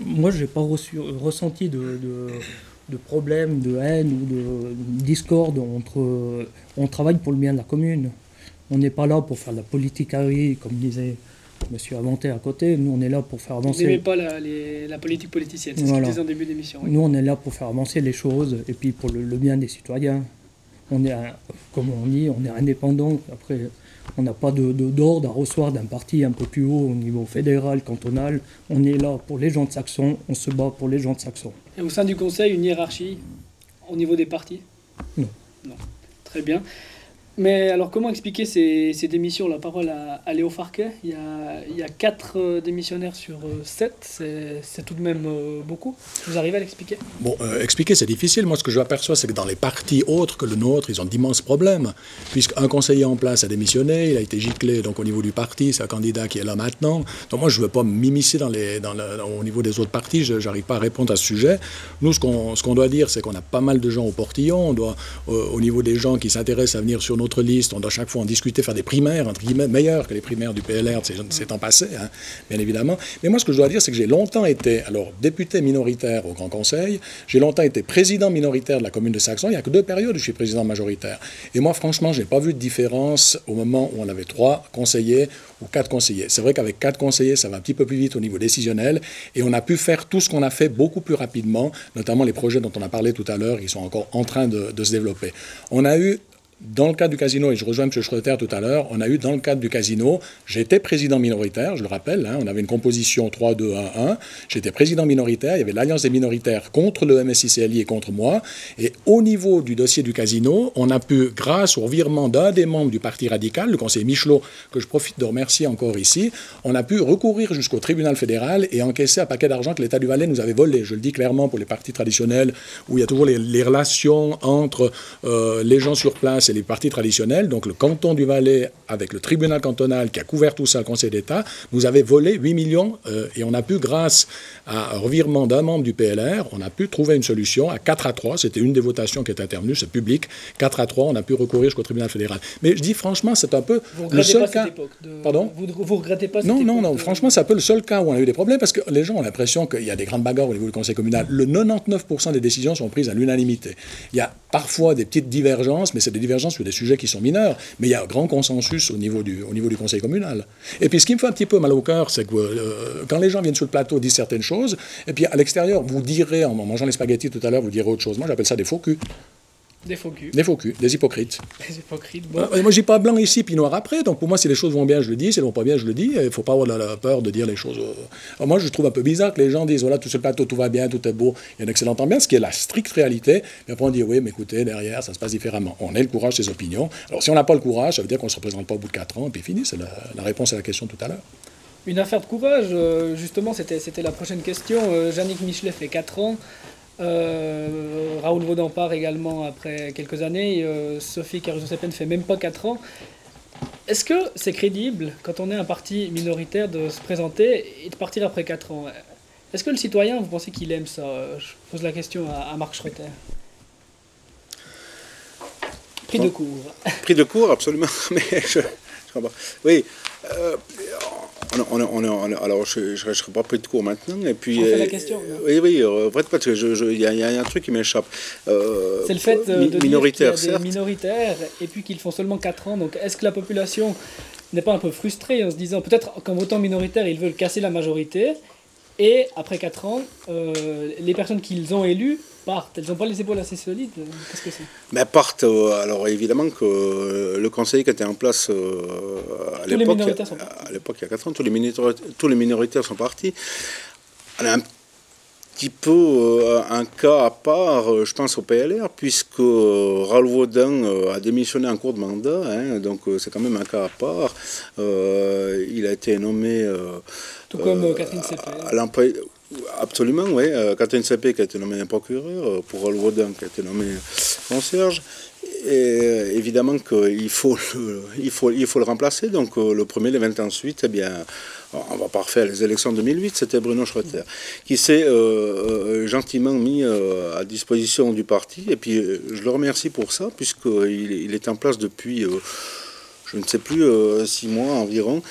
moi, je n'ai pas ressenti de problème, de haine ou de discorde entre... On travaille pour le bien de la commune. On n'est pas là pour faire de la politicarie, comme disait Monsieur Avanté à côté. Nous, on est là pour faire avancer... Vous n'aimez pas la politique politicienne, c'est voilà. Ce que je disais en début d'émission. Oui. Nous, on est là pour faire avancer les choses et puis pour le bien des citoyens. On est, comme on dit, on est indépendant. Après, on n'a pas d'ordre à recevoir d'un parti un peu plus haut au niveau fédéral, cantonal. On est là pour les gens de Saxon, on se bat pour les gens de Saxon. Et au sein du Conseil, une hiérarchie au niveau des partis ? Non. Non. Très bien. Mais alors, comment expliquer ces démissions? La parole à Léo Farquet. Il y a 4 démissionnaires sur 7. C'est tout de même beaucoup. Vous arrivez à l'expliquer? Bon, expliquer, c'est difficile. Moi, ce que je aperçois, c'est que dans les partis autres que le nôtre, ils ont d'immenses problèmes. Puisqu'un conseiller en place a démissionné, il a été giclé donc, au niveau du parti, c'est un candidat qui est là maintenant. Donc moi, je ne veux pas m'immiscer au niveau des autres partis. Je n'arrive pas à répondre à ce sujet. Nous, ce qu'on doit dire, c'est qu'on a pas mal de gens au portillon. On doit, au niveau des gens qui s'intéressent à venir sur notre liste, on doit chaque fois en discuter, faire des primaires, entre guillemets, meilleures que les primaires du PLR de ces temps passés, hein, bien évidemment. Mais moi, ce que je dois dire, c'est que j'ai longtemps été, alors, député minoritaire au Grand Conseil, j'ai longtemps été président minoritaire de la commune de Saxon. Il n'y a que 2 périodes où je suis président majoritaire. Et moi, franchement, je n'ai pas vu de différence au moment où on avait 3 conseillers ou 4 conseillers. C'est vrai qu'avec 4 conseillers, ça va un petit peu plus vite au niveau décisionnel, et on a pu faire tout ce qu'on a fait beaucoup plus rapidement, notamment les projets dont on a parlé tout à l'heure, qui sont encore en train de se développer. On a eu, dans le cadre du casino, et je rejoins M. Schroeter tout à l'heure, on a eu dans le cadre du casino, j'étais président minoritaire, je le rappelle, hein, on avait une composition 3-2-1-1, j'étais président minoritaire, il y avait l'Alliance des minoritaires contre le MSICLI et contre moi, et au niveau du dossier du casino, on a pu, grâce au revirement d'un des membres du Parti radical, le conseiller Michelot, que je profite de remercier encore ici, on a pu recourir jusqu'au tribunal fédéral et encaisser un paquet d'argent que l'État du Valais nous avait volé. Je le dis clairement pour les partis traditionnels, où il y a toujours les relations entre les gens sur place et les partis traditionnels. Donc le canton du Valais, avec le tribunal cantonal qui a couvert tout ça, le Conseil d'État, nous avait volé 8 millions et on a pu, grâce à un revirement d'un membre du PLR, on a pu trouver une solution à 4-3. C'était une des votations qui est intervenue, c'est public. 4-3, on a pu recourir jusqu'au tribunal fédéral. Mais je dis franchement, c'est un peu le seul cas. Pardon ? Vous regrettez pas cette époque? Non, franchement, c'est un peu le seul cas où on a eu des problèmes, parce que les gens ont l'impression qu'il y a des grandes bagarres au niveau du Conseil communal. Le 99% des décisions sont prises à l'unanimité. Il y a parfois des petites divergences, mais c'est des divergences sur des sujets qui sont mineurs, mais il y a un grand consensus au niveau du Conseil communal. Et puis ce qui me fait un petit peu mal au cœur, c'est que quand les gens viennent sur le plateau, disent certaines choses, et puis à l'extérieur, vous direz, en mangeant les spaghettis tout à l'heure, vous direz autre chose. Moi, j'appelle ça des faux culs. Des faux culs. Des faux culs, des hypocrites. Des hypocrites, bon. Moi, je dis pas blanc ici, puis noir après. Donc, pour moi, si les choses vont bien, je le dis. Si elles vont pas bien, je le dis. Il ne faut pas avoir la peur de dire les choses. Alors, moi, je trouve un peu bizarre que les gens disent, voilà, tout sur le plateau, tout va bien, tout est beau, il y a une excellente ambiance, ce qui est la stricte réalité. Et après, on dit, oui, mais écoutez, derrière, ça se passe différemment. On a le courage de ses opinions. Alors, si on n'a pas le courage, ça veut dire qu'on ne se représente pas au bout de 4 ans, et puis fini. C'est la réponse à la question tout à l'heure. Une affaire de courage, justement, c'était la prochaine question. Jannick Michelet fait 4 ans. Raoul Vaudampart également après quelques années. Sophie Caruso-Sepen fait même pas 4 ans. Est-ce que c'est crédible, quand on est un parti minoritaire, de se présenter et de partir après 4 ans? Est-ce que le citoyen, vous pensez qu'il aime ça? Je pose la question à Marc Schroeter. Pris de court. Pris de court, absolument. Mais oui. Alors, je ne serai pas pris de court maintenant. Et puis, on fait la question. Oui, parce qu'il y a un truc qui m'échappe. C'est le fait de dire qu'il y a des minoritaires et puis qu'ils font seulement 4 ans. Donc, est-ce que la population n'est pas un peu frustrée en se disant, peut-être qu'en votant minoritaire, ils veulent casser la majorité, et après 4 ans, les personnes qu'ils ont élues partent. Elles n'ont pas les épaules assez solides. Qu'est-ce que c'est? Mais partent. Alors évidemment que le conseil qui était en place à l'époque, il y a 4 ans, tous les minoritaires sont partis. On a un petit peu un cas à part, je pense au PLR, puisque Raoul Vaudin a démissionné en cours de mandat, hein, donc c'est quand même un cas à part. Il a été nommé... tout comme Catherine Seppé. Absolument, oui. Catherine Seppé qui a été nommée procureur, pour Raoul Vaudin qui a été nommé concierge. Et évidemment qu'il faut le remplacer. Donc le premier, le 20 ensuite, eh bien, on ne va pas refaire les élections de 2008, c'était Bruno Schroeter, qui s'est gentiment mis à disposition du parti. Et puis je le remercie pour ça, puisqu'il est en place depuis, je ne sais plus, 6 mois environ.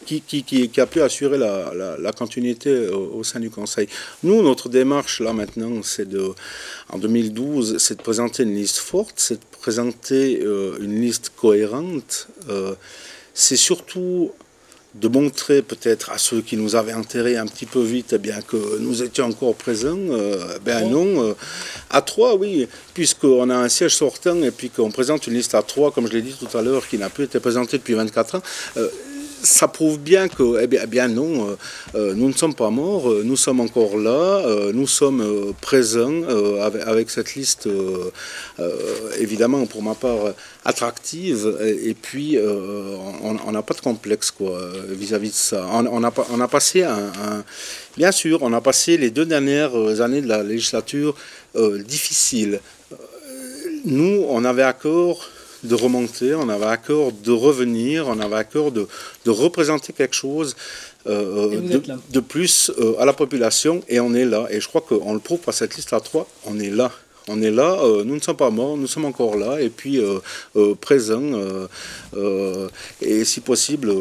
Qui a pu assurer la continuité au sein du Conseil. Nous, notre démarche, là, maintenant, en 2012, c'est de présenter une liste forte, c'est de présenter une liste cohérente. C'est surtout de montrer peut-être à ceux qui nous avaient enterrés un petit peu vite, eh bien, que nous étions encore présents. Non, à 3, oui, puisqu'on a un siège sortant et puis qu'on présente une liste à 3, comme je l'ai dit tout à l'heure, qui n'a plus été présentée depuis 24 ans. ça prouve bien que, eh bien non, nous ne sommes pas morts, nous sommes encore là, nous sommes présents avec cette liste, évidemment pour ma part attractive, et puis on n'a pas de complexe quoi vis-à-vis de ça. On a passé bien sûr, on a passé les 2 dernières années de la législature difficiles. Nous, on avait à cœur de remonter, on avait à cœur de revenir, on avait à cœur de représenter quelque chose de plus à la population, et on est là. Et je crois qu'on le prouve par cette liste à 3, on est là. On est là, nous ne sommes pas morts, nous sommes encore là, et puis présents, et si possible,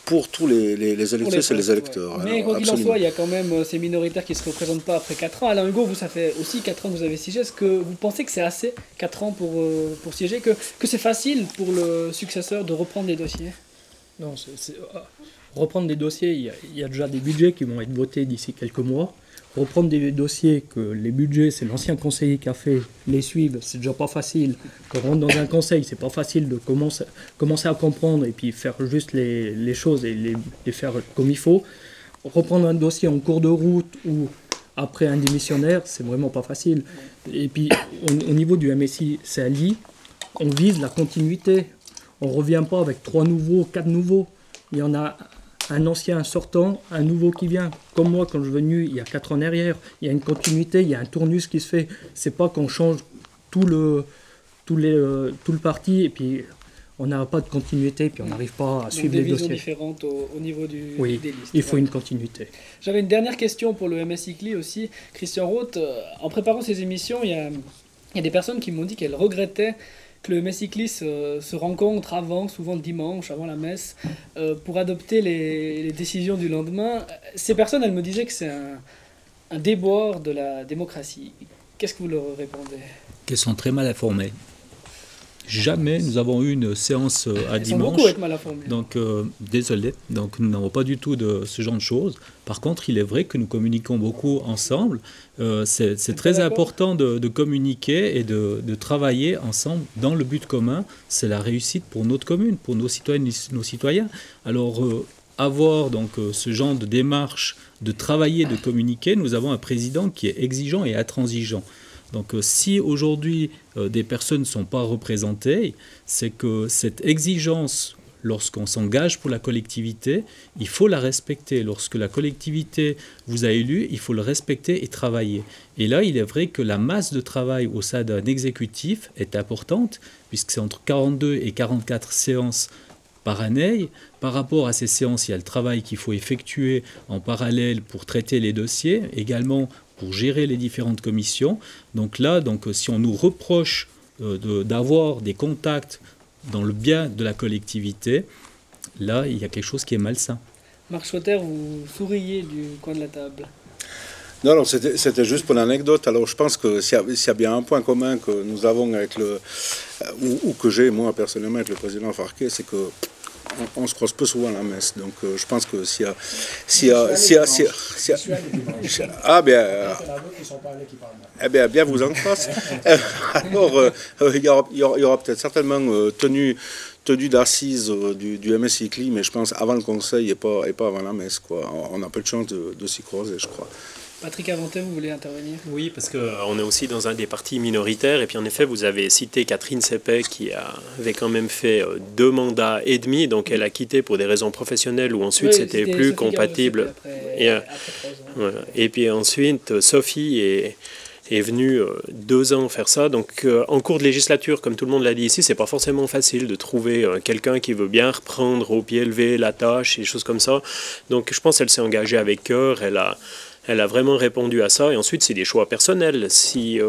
pour tous les électeurs et les électeurs. Mais quoi qu'il en soit, il y a quand même ces minoritaires qui ne se représentent pas après 4 ans. Alain Hugot, vous, ça fait aussi 4 ans que vous avez siégé. Est-ce que vous pensez que c'est assez, 4 ans pour siéger, que c'est facile pour le successeur de reprendre les dossiers? Non, reprendre des dossiers, il y a déjà des budgets qui vont être votés d'ici quelques mois. Reprendre des dossiers que les budgets, c'est l'ancien conseiller qui a fait, les suivre, c'est déjà pas facile. Quand on rentre dans un conseil, c'est pas facile de commencer à comprendre et puis faire juste les choses et les faire comme il faut. Reprendre un dossier en cours de route ou après un démissionnaire, c'est vraiment pas facile. Et puis au niveau du MSI CLI, on vise la continuité. On revient pas avec 3 nouveaux, 4 nouveaux. Il y en a un ancien sortant, un nouveau qui vient. Comme moi, quand je suis venu il y a 4 ans derrière, il y a une continuité, il y a un tournus qui se fait. C'est pas qu'on change tout le parti et puis on n'a pas de continuité, puis on n'arrive pas à suivre les dossiers. Des visions différentes au niveau des listes. Il faut une continuité. J'avais une dernière question pour le MSI CLI aussi. Christian Roth, en préparant ces émissions, il y a des personnes qui m'ont dit qu'elles regrettaient que le MSI CLI se rencontre souvent le dimanche, avant la messe, pour adopter les décisions du lendemain. Ces personnes, elles me disaient que c'est un déboire de la démocratie. Qu'est-ce que vous leur répondez? Qu'elles sont très mal informées. Jamais nous avons eu une séance à dimanche. Sont beaucoup être mal informés. Donc, désolé. Donc, nous n'avons pas du tout de ce genre de choses. Par contre, il est vrai que nous communiquons beaucoup ensemble. C'est très important de communiquer et de travailler ensemble dans le but commun. C'est la réussite pour notre commune, pour nos citoyennes et nos citoyens. Alors, avoir donc ce genre de démarche, de travailler, de communiquer, nous avons un président qui est exigeant et intransigeant. Donc si aujourd'hui des personnes ne sont pas représentées, c'est que cette exigence, lorsqu'on s'engage pour la collectivité, il faut la respecter. Lorsque la collectivité vous a élu, il faut le respecter et travailler. Et là, il est vrai que la masse de travail au sein d'un exécutif est importante, puisque c'est entre 42 et 44 séances par année. Par rapport à ces séances, il y a le travail qu'il faut effectuer en parallèle pour traiter les dossiers, également pour gérer les différentes commissions. Donc là, si on nous reproche d'avoir des contacts dans le bien de la collectivité, là, il y a quelque chose qui est malsain. Marc Schroeter, vous souriez du coin de la table. Non, c'était juste pour l'anecdote. Alors je pense que s'il y a bien un point commun que nous avons avec ou que j'ai moi personnellement avec le président Farquet, c'est que on se croise peu souvent à la messe, donc je pense que s'il y a ah bien eh bien vous en face. Alors il y aura peut-être certainement tenue d'assises du MSI CLI, mais je pense avant le conseil et pas avant la messe quoi. On a peu de chance de s'y croiser, je crois. Patrick Aventet, vous voulez intervenir? Oui, parce qu'on est aussi dans un des partis minoritaires. Et puis en effet, vous avez cité Catherine Sepet qui avait quand même fait 2 mandats et demi. Donc elle a quitté pour des raisons professionnelles où ensuite c'était plus compatible. Et puis ensuite, Sophie est venue 2 ans faire ça. Donc en cours de législature, comme tout le monde l'a dit ici, c'est pas forcément facile de trouver quelqu'un qui veut bien reprendre au pied levé la tâche et des choses comme ça. Donc je pense qu'elle s'est engagée avec cœur. Elle a vraiment répondu à ça. Et ensuite, c'est des choix personnels. Si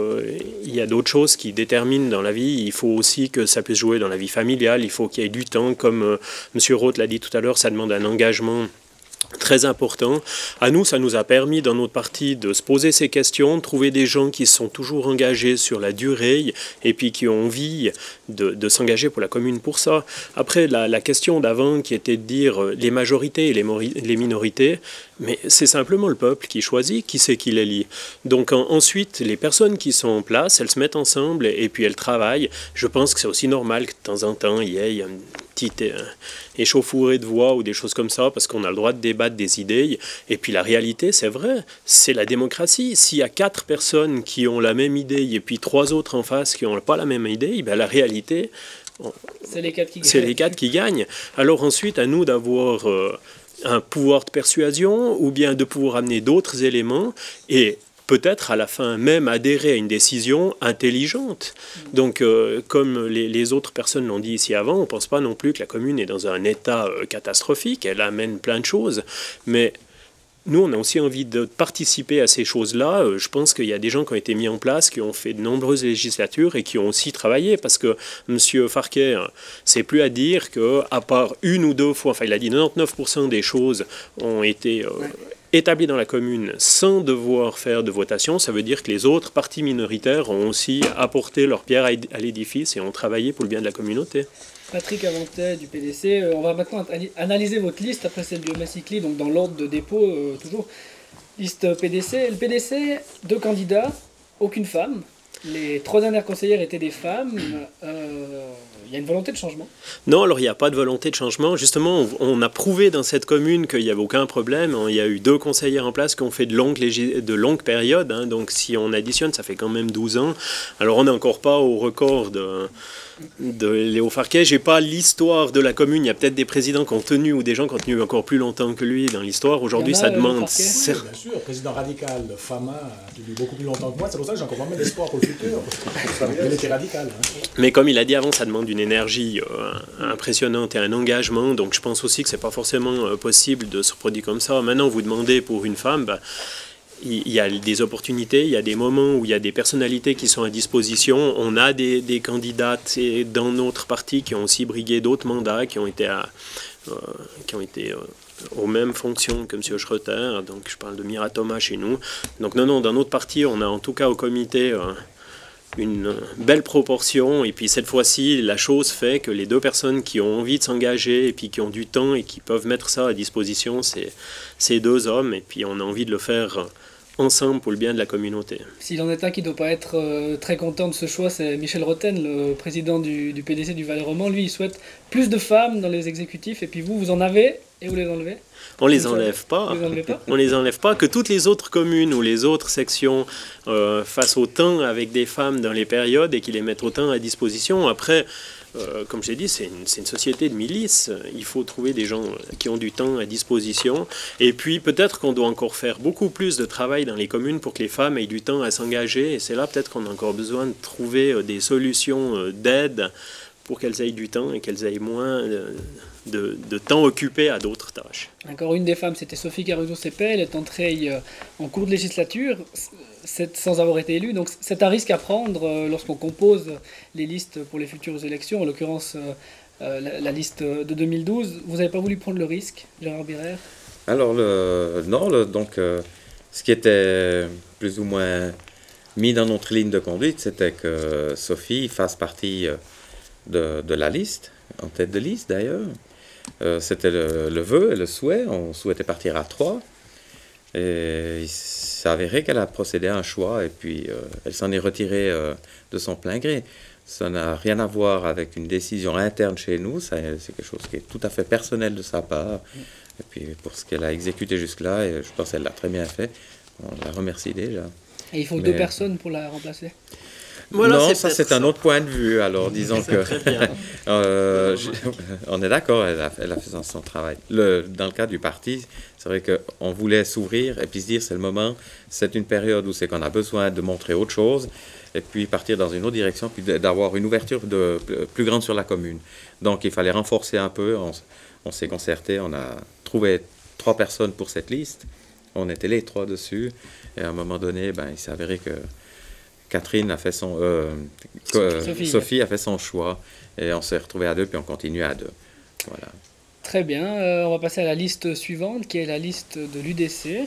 il y a d'autres choses qui déterminent dans la vie, il faut aussi que ça puisse jouer dans la vie familiale. Il faut qu'il y ait du temps. Comme M. Roth l'a dit tout à l'heure, ça demande un engagement très important. À nous, ça nous a permis dans notre parti de se poser ces questions, de trouver des gens qui sont toujours engagés sur la durée et puis qui ont envie de s'engager pour la commune pour ça. Après, la question d'avant qui était de dire les majorités et les minorités, mais c'est simplement le peuple qui choisit qui c'est qui l'élit. Donc ensuite, les personnes qui sont en place, elles se mettent ensemble et puis elles travaillent. Je pense que c'est aussi normal que de temps en temps, il y ait petite échauffourée de voix ou des choses comme ça, parce qu'on a le droit de débattre des idées. Et puis la réalité, c'est vrai, c'est la démocratie. S'il y a 4 personnes qui ont la même idée et puis 3 autres en face qui n'ont pas la même idée, ben la réalité, c'est les 4 qui gagnent. C'est les 4 qui gagnent. Alors ensuite, à nous d'avoir un pouvoir de persuasion ou bien de pouvoir amener d'autres éléments et peut-être à la fin même adhérer à une décision intelligente. Donc, comme les autres personnes l'ont dit ici avant, on ne pense pas non plus que la commune est dans un état catastrophique. Elle amène plein de choses, mais nous, on a aussi envie de participer à ces choses-là. Je pense qu'il y a des gens qui ont été mis en place, qui ont fait de nombreuses législatures et qui ont aussi travaillé, parce que M. Farquet, c'est plus à dire qu'à part une ou deux fois, enfin il a dit 99% des choses ont été établies dans la commune sans devoir faire de votation. Ça veut dire que les autres partis minoritaires ont aussi apporté leur pierre à l'édifice et ont travaillé pour le bien de la communauté. Patrick Avantet du PDC, on va maintenant analyser votre liste après celle du Massicli, donc dans l'ordre de dépôt, toujours. Liste PDC. Le PDC, 2 candidats, aucune femme. Les 3 dernières conseillères étaient des femmes. Il y a une volonté de changement? Non, alors il n'y a pas de volonté de changement. Justement, on a prouvé dans cette commune qu'il n'y avait aucun problème. Il y a eu 2 conseillères en place qui ont fait de longues périodes. Hein. Donc si on additionne, ça fait quand même 12 ans. Alors on n'est encore pas au record de Léo Farquet. J'ai pas l'histoire de la commune. Il y a peut-être des présidents qui ont tenu ou des gens qui ont tenu encore plus longtemps que lui dans l'histoire. Aujourd'hui, ça demande... Oui, bien sûr, président radical de FAMA, a tenu beaucoup plus longtemps que moi. C'est pour ça que j'ai encore vraiment d'espoir pour le futur. Il était radical. Hein. Mais comme il a dit avant, ça demande une énergie impressionnante et un engagement. Donc je pense aussi que c'est pas forcément possible de se reproduire comme ça. Maintenant, vous demandez pour une femme... il y a des opportunités, il y a des moments où il y a des personnalités qui sont à disposition. On a des candidates dans notre parti qui ont aussi brigué d'autres mandats, qui ont été aux mêmes fonctions que M. Schroeter. Donc je parle de Mira Thomas chez nous. Donc non, dans notre parti, on a en tout cas au comité une belle proportion. Et puis cette fois-ci, la chose fait que les 2 personnes qui ont envie de s'engager et puis qui ont du temps et qui peuvent mettre ça à disposition, c'est ces 2 hommes. Et puis on a envie de le faire ensemble pour le bien de la communauté. S'il en est un qui ne doit pas être très content de ce choix, c'est Michel Roten, le président du PDC du Valais-Roman. Lui, il souhaite plus de femmes dans les exécutifs. Et puis vous en avez et vous les enlevez? On les enlève pas. On les enlève pas. Que toutes les autres communes ou les autres sections fassent autant avec des femmes dans les périodes et qu'ils les mettent autant à disposition. Après, comme j'ai dit, c'est une société de milices. Il faut trouver des gens qui ont du temps à disposition. Et puis peut-être qu'on doit encore faire beaucoup plus de travail dans les communes pour que les femmes aient du temps à s'engager. Et c'est là peut-être qu'on a encore besoin de trouver des solutions d'aide pour qu'elles aient du temps et qu'elles aient moins de temps occupé à d'autres tâches. Encore une des femmes, c'était Sophie Caruso-Cepet. Elle est entrée en cours de législature sans avoir été élue. Donc c'est un risque à prendre lorsqu'on compose les listes pour les futures élections, en l'occurrence la liste de 2012. Vous n'avez pas voulu prendre le risque, Gérard Birrer? Alors, ce qui était plus ou moins mis dans notre ligne de conduite, c'était que Sophie fasse partie de la liste, en tête de liste d'ailleurs. C'était le vœu et le souhait. On souhaitait partir à 3. Et il s'est avéré qu'elle a procédé à un choix et puis elle s'en est retirée de son plein gré. Ça n'a rien à voir avec une décision interne chez nous. C'est quelque chose qui est tout à fait personnel de sa part. Et puis pour ce qu'elle a exécuté jusque-là, je pense qu'elle l'a très bien fait. On la remercie déjà. Et il faut 2 personnes pour la remplacer? Voilà, non, ça c'est un autre point de vue. Alors disons que on est d'accord, elle a fait son travail. Dans le cas du parti, c'est vrai qu'on voulait s'ouvrir et puis se dire c'est le moment, c'est une période où c'est qu'on a besoin de montrer autre chose et puis partir dans une autre direction, puis d'avoir une ouverture plus grande sur la commune. Donc il fallait renforcer un peu, on s'est concerté, on a trouvé 3 personnes pour cette liste, on était les 3 dessus et à un moment donné, il s'est avéré que Catherine a fait Sophie a fait son choix et on s'est retrouvés à 2 puis on continue à 2. Voilà. Très bien, on va passer à la liste suivante qui est la liste de l'UDC.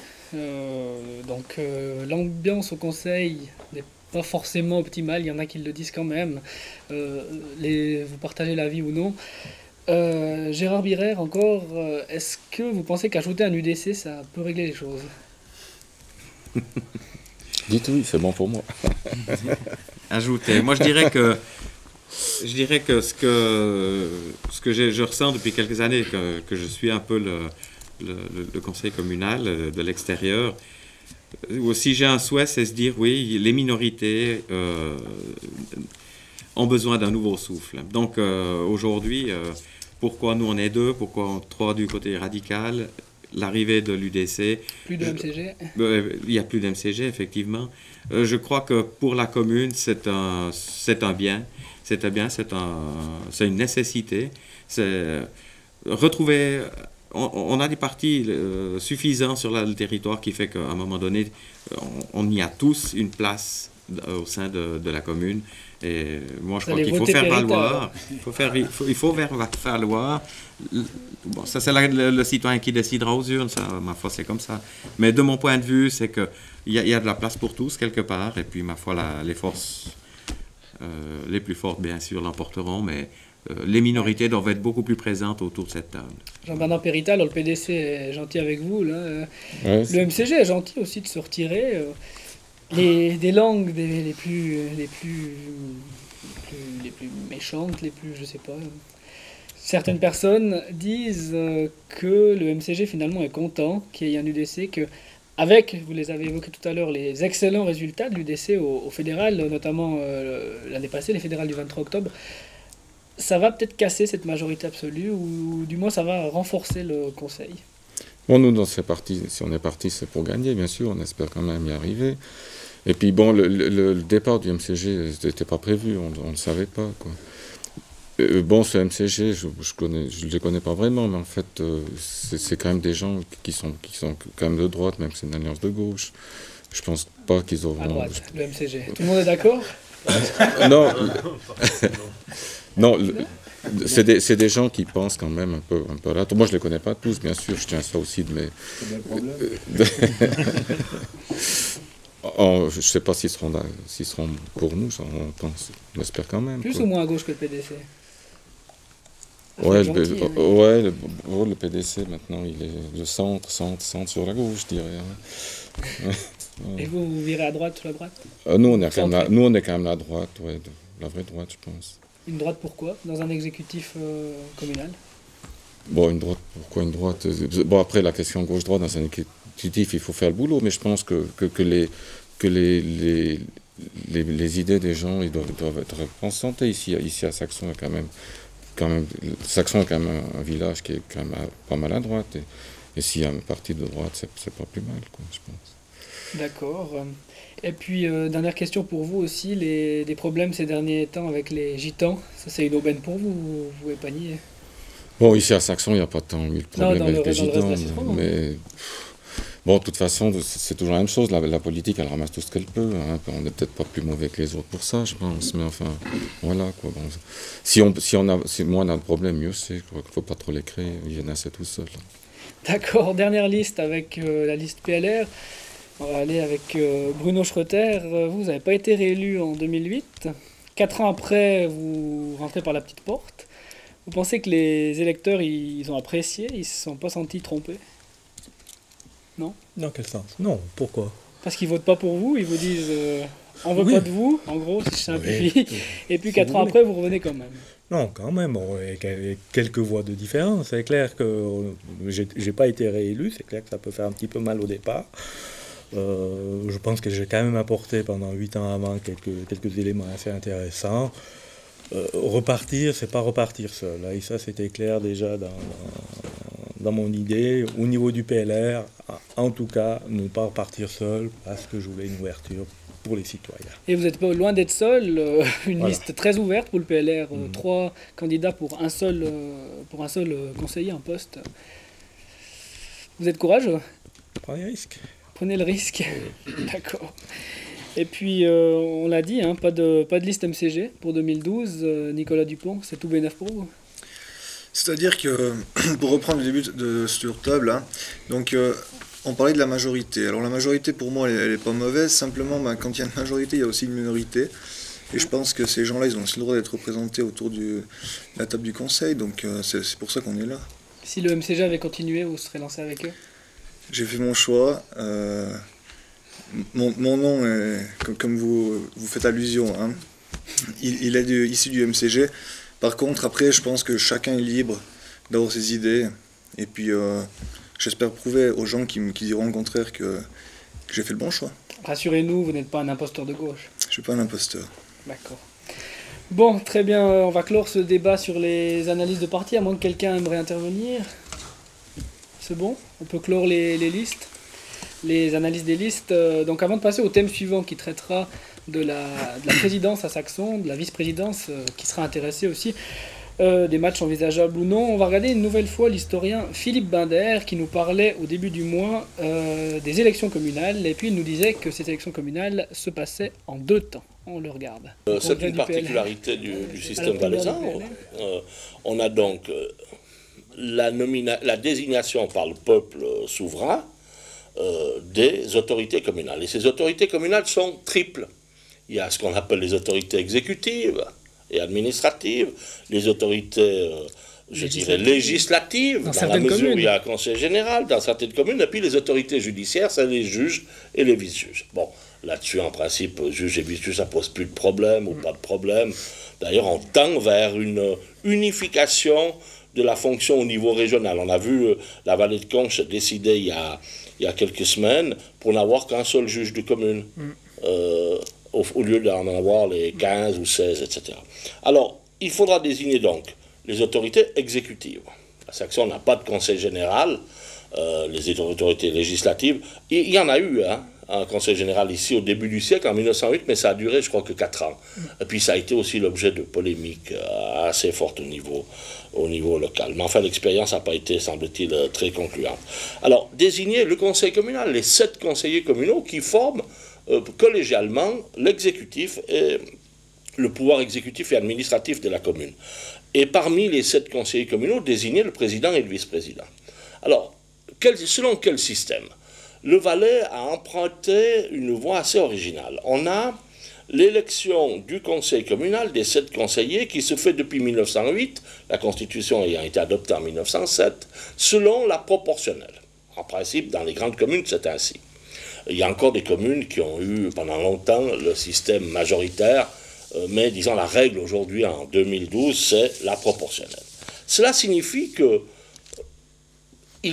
L'ambiance au conseil n'est pas forcément optimale, il y en a qui le disent quand même. Vous partagez l'avis ou non? Gérard Birrer, encore, est-ce que vous pensez qu'ajouter un UDC, ça peut régler les choses? Dites oui, c'est bon pour moi. Ajouter. Moi, je dirais que Je dirais que ce que je ressens depuis quelques années, que je suis un peu le conseil communal de l'extérieur, si j'ai un souhait, c'est se dire, oui, les minorités ont besoin d'un nouveau souffle. Donc aujourd'hui, pourquoi nous on est deux, pourquoi trois du côté radical, l'arrivée de l'UDC. Plus de MCG. Il n'y a plus d'MCG, effectivement. Je crois que pour la commune, c'est un bien. C'est un bien, c'est une nécessité. C'est retrouver... On a des partis suffisants sur le territoire qui fait qu'à un moment donné, on y a tous une place au sein de la commune. Et moi, je crois qu'il faut faire valoir. Il faut faire valoir. Bon, ça, c'est le citoyen qui décidera aux urnes. Ça, ma foi, c'est comme ça. Mais de mon point de vue, c'est qu'il y a de la place pour tous, quelque part. Et puis, ma foi, les forces les plus fortes, bien sûr, l'emporteront. Mais les minorités doivent être beaucoup plus présentes autour de cette table. Jean-Bernard Perital, le PDC est gentil avec vous. Là. Le MCG est gentil aussi de se retirer. Des langues les plus méchantes, les plus, je sais pas. Certaines personnes disent que le MCG finalement est content qu'il y ait un UDC, que avec, vous les avez évoqués tout à l'heure, les excellents résultats de l'UDC au fédéral, notamment l'année passée, les fédérales du 23 octobre, ça va peut-être casser cette majorité absolue, ou du moins ça va renforcer le conseil. Bon, nous, si on est parti, c'est pour gagner, bien sûr, on espère quand même y arriver. Et puis bon, le départ du MCG n'était pas prévu, on ne savait pas, quoi. Bon, ce MCG, je ne les connais pas vraiment, mais en fait, c'est quand même des gens qui sont quand même de droite, même si c'est une alliance de gauche. Je pense pas qu'ils auront... À droite, le MCG. Tout le monde est d'accord? Non, non, c'est des gens qui pensent quand même un peu là. Moi, je les connais pas tous, bien sûr, je tiens à ça aussi de mes... je ne sais pas s'ils seront pour nous, on espère quand même. Plus ou moins à gauche que le PDC? Ouais, le PDC, maintenant, il est le centre sur la gauche, je dirais. Hein. Et vous virez à droite, sur la droite? Nous, on est quand même la droite, ouais, la vraie droite, je pense. Une droite pourquoi? Dans un exécutif communal? Bon, une droite, pourquoi une droite? Bon, après, la question gauche-droite, dans un exécutif, il faut faire le boulot, mais je pense que les idées des gens, ils doivent être représentées ici à Saxon, quand même, Saxon est quand même un village qui est quand même pas mal à droite, et s'il y a un parti de droite, c'est pas plus mal, quoi, je pense. D'accord. Et puis, dernière question pour vous aussi, des problèmes ces derniers temps avec les gitans, ça c'est une aubaine pour vous, vous épargnez? Bon, ici à Saxon, il n'y a pas tant eu de problème avec les gitans, mais... Bon, de toute façon, c'est toujours la même chose. La politique, elle ramasse tout ce qu'elle peut. Hein. On n'est peut-être pas plus mauvais que les autres pour ça, je pense. Mais enfin, voilà, quoi. Bon, si moi, on a un problème, mieux c'est. Je crois qu'il ne faut pas trop les créer. Ils viennent assez tout seuls. D'accord. Dernière liste avec la liste PLR. On va aller avec Bruno Schroeter. Vous n'avez pas été réélu en 2008. 4 ans après, vous rentrez par la petite porte. Vous pensez que les électeurs, ils ont apprécié? Ils ne se sont pas sentis trompés? Non? Dans quel sens? Non, pourquoi? Parce qu'ils votent pas pour vous, ils vous disent on veut pas de vous, en gros, si je simplifie. Et puis 4 ans après, vous revenez quand même. Non, quand même, il y a quelques voix de différence. C'est clair que j'ai pas été réélu, c'est clair que ça peut faire un petit peu mal au départ. Je pense que j'ai quand même apporté pendant 8 ans avant quelques éléments assez intéressants. Repartir, c'est pas repartir seul. Et ça, c'était clair déjà dans mon idée. Au niveau du PLR, en tout cas, ne pas repartir seul parce que je voulais une ouverture pour les citoyens. Et vous n'êtes pas loin d'être seul, une liste très ouverte pour le PLR, 3 candidats pour un seul conseiller en poste. Vous êtes courageux? Prenez le risque. Prenez le risque, d'accord. Et puis, on l'a dit, hein, pas de liste MCG pour 2012. Nicolas Dupont, c'est tout bénef pour vous? C'est-à-dire que, pour reprendre le début de cette table, hein, donc on parlait de la majorité. Alors la majorité, pour moi, elle n'est pas mauvaise. Simplement, quand il y a une majorité, il y a aussi une minorité. Et je pense que ces gens-là, ils ont aussi le droit d'être représentés autour de la table du conseil. Donc c'est pour ça qu'on est là. Si le MCG avait continué, vous serez lancé avec eux? J'ai fait mon choix. Mon nom est, comme vous faites allusion, hein, il est issu du MCG. Par contre, après, je pense que chacun est libre d'avoir ses idées. Et puis, j'espère prouver aux gens qui diront le contraire que j'ai fait le bon choix. Rassurez-nous, vous n'êtes pas un imposteur de gauche. Je ne suis pas un imposteur. D'accord. Bon, très bien, on va clore ce débat sur les analyses de parti, à moins que quelqu'un aimerait intervenir. C'est bon? On peut clore les listes, les analyses des listes. Donc avant de passer au thème suivant qui traitera de la présidence à Saxon, de la vice-présidence qui sera intéressée aussi, des matchs envisageables ou non, on va regarder une nouvelle fois l'historien Philippe Binder qui nous parlait au début du mois des élections communales, et puis il nous disait que ces élections communales se passaient en 2 temps. On le regarde. C'est une particularité du système valaisan. On a donc la désignation par le peuple souverain des autorités communales. Et ces autorités communales sont triples. Il y a ce qu'on appelle les autorités exécutives et administratives, les autorités, je dirais, législatives, dans la mesure où il y a un conseil général, dans certaines communes, et puis les autorités judiciaires, c'est les juges et les vice-juges. Bon, là-dessus, en principe, juges et vice-juges, ça pose plus de problème ou pas de problème. D'ailleurs, on tend vers une unification de la fonction au niveau régional. On a vu la vallée de Conches décider il y a quelques semaines pour n'avoir qu'un seul juge de commune. Au lieu d'en avoir les 15 ou 16, etc. Alors, il faudra désigner donc les autorités exécutives. À Saxon, on n'a pas de conseil général, les autorités législatives. Il y en a eu, un conseil général ici au début du siècle, en 1908, mais ça a duré, je crois, que 4 ans. Et puis ça a été aussi l'objet de polémiques assez fortes au niveau local. Mais enfin, l'expérience n'a pas été, semble-t-il, très concluante. Alors, désigner le conseil communal, les 7 conseillers communaux qui forment collégialement l'exécutif et le pouvoir exécutif et administratif de la commune. Et parmi les 7 conseillers communaux, désigner le président et le vice-président. Alors, selon quel système? Le Valais a emprunté une voie assez originale. On a l'élection du conseil communal des 7 conseillers qui se fait depuis 1908, la Constitution ayant été adoptée en 1907, selon la proportionnelle. En principe, dans les grandes communes, c'est ainsi. Il y a encore des communes qui ont eu pendant longtemps le système majoritaire, mais disons la règle aujourd'hui en 2012, c'est la proportionnelle. Cela signifie qu'il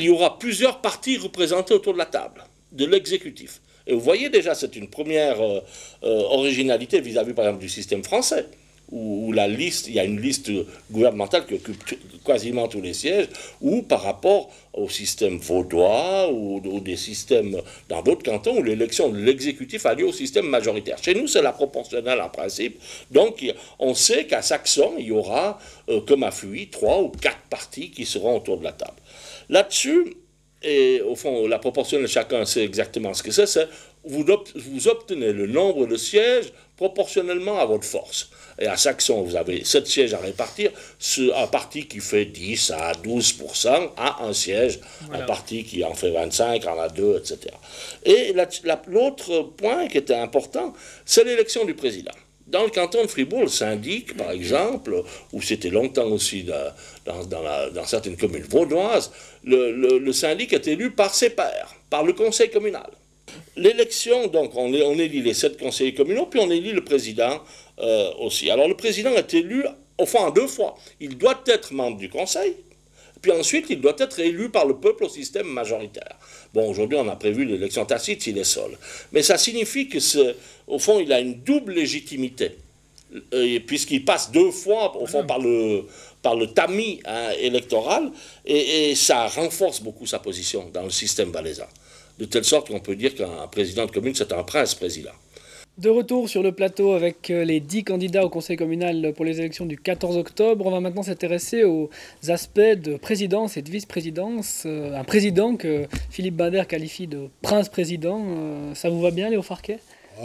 y aura plusieurs partis représentés autour de la table, de l'exécutif. Et vous voyez déjà, c'est une première originalité vis-à-vis par exemple du système français, où la liste, il y a une liste gouvernementale qui occupe quasiment tous les sièges, ou par rapport au système vaudois ou des systèmes dans d'autres cantons où l'élection de l'exécutif a lieu au système majoritaire. Chez nous, c'est la proportionnelle en principe. Donc, on sait qu'à Saxon, il y aura, comme à Fuy, 3 ou 4 partis qui seront autour de la table. Là-dessus, et au fond, la proportionnelle, chacun sait exactement ce que c'est vous obtenez le nombre de sièges proportionnellement à votre force. Et à Saxon, vous avez 7 sièges à répartir, un parti qui fait 10 à 12% a un siège, voilà. Un parti qui en fait 25 en a 2, etc. Et l'autre point qui était important, c'est l'élection du président. Dans le canton de Fribourg, le syndic, par exemple, où c'était longtemps aussi dans certaines communes vaudoises, le syndic est élu par ses pairs, par le conseil communal. L'élection, donc, on élit les 7 conseillers communaux, puis on élit le président aussi. Alors, le président est élu, au fond, en 2 fois. Il doit être membre du conseil, puis ensuite, il doit être élu par le peuple au système majoritaire. Bon, aujourd'hui, on a prévu l'élection tacite s'il est seul. Mais ça signifie que, au fond, il a une double légitimité, puisqu'il passe 2 fois, au fond, par le tamis électoral, et ça renforce beaucoup sa position dans le système valaisan. De telle sorte qu'on peut dire qu'un président de commune, c'est un prince-président. De retour sur le plateau avec les 10 candidats au conseil communal pour les élections du 14 octobre, on va maintenant s'intéresser aux aspects de présidence et de vice-présidence. Un président que Philippe Binder qualifie de prince-président, ça vous va bien, Léo Farquet ?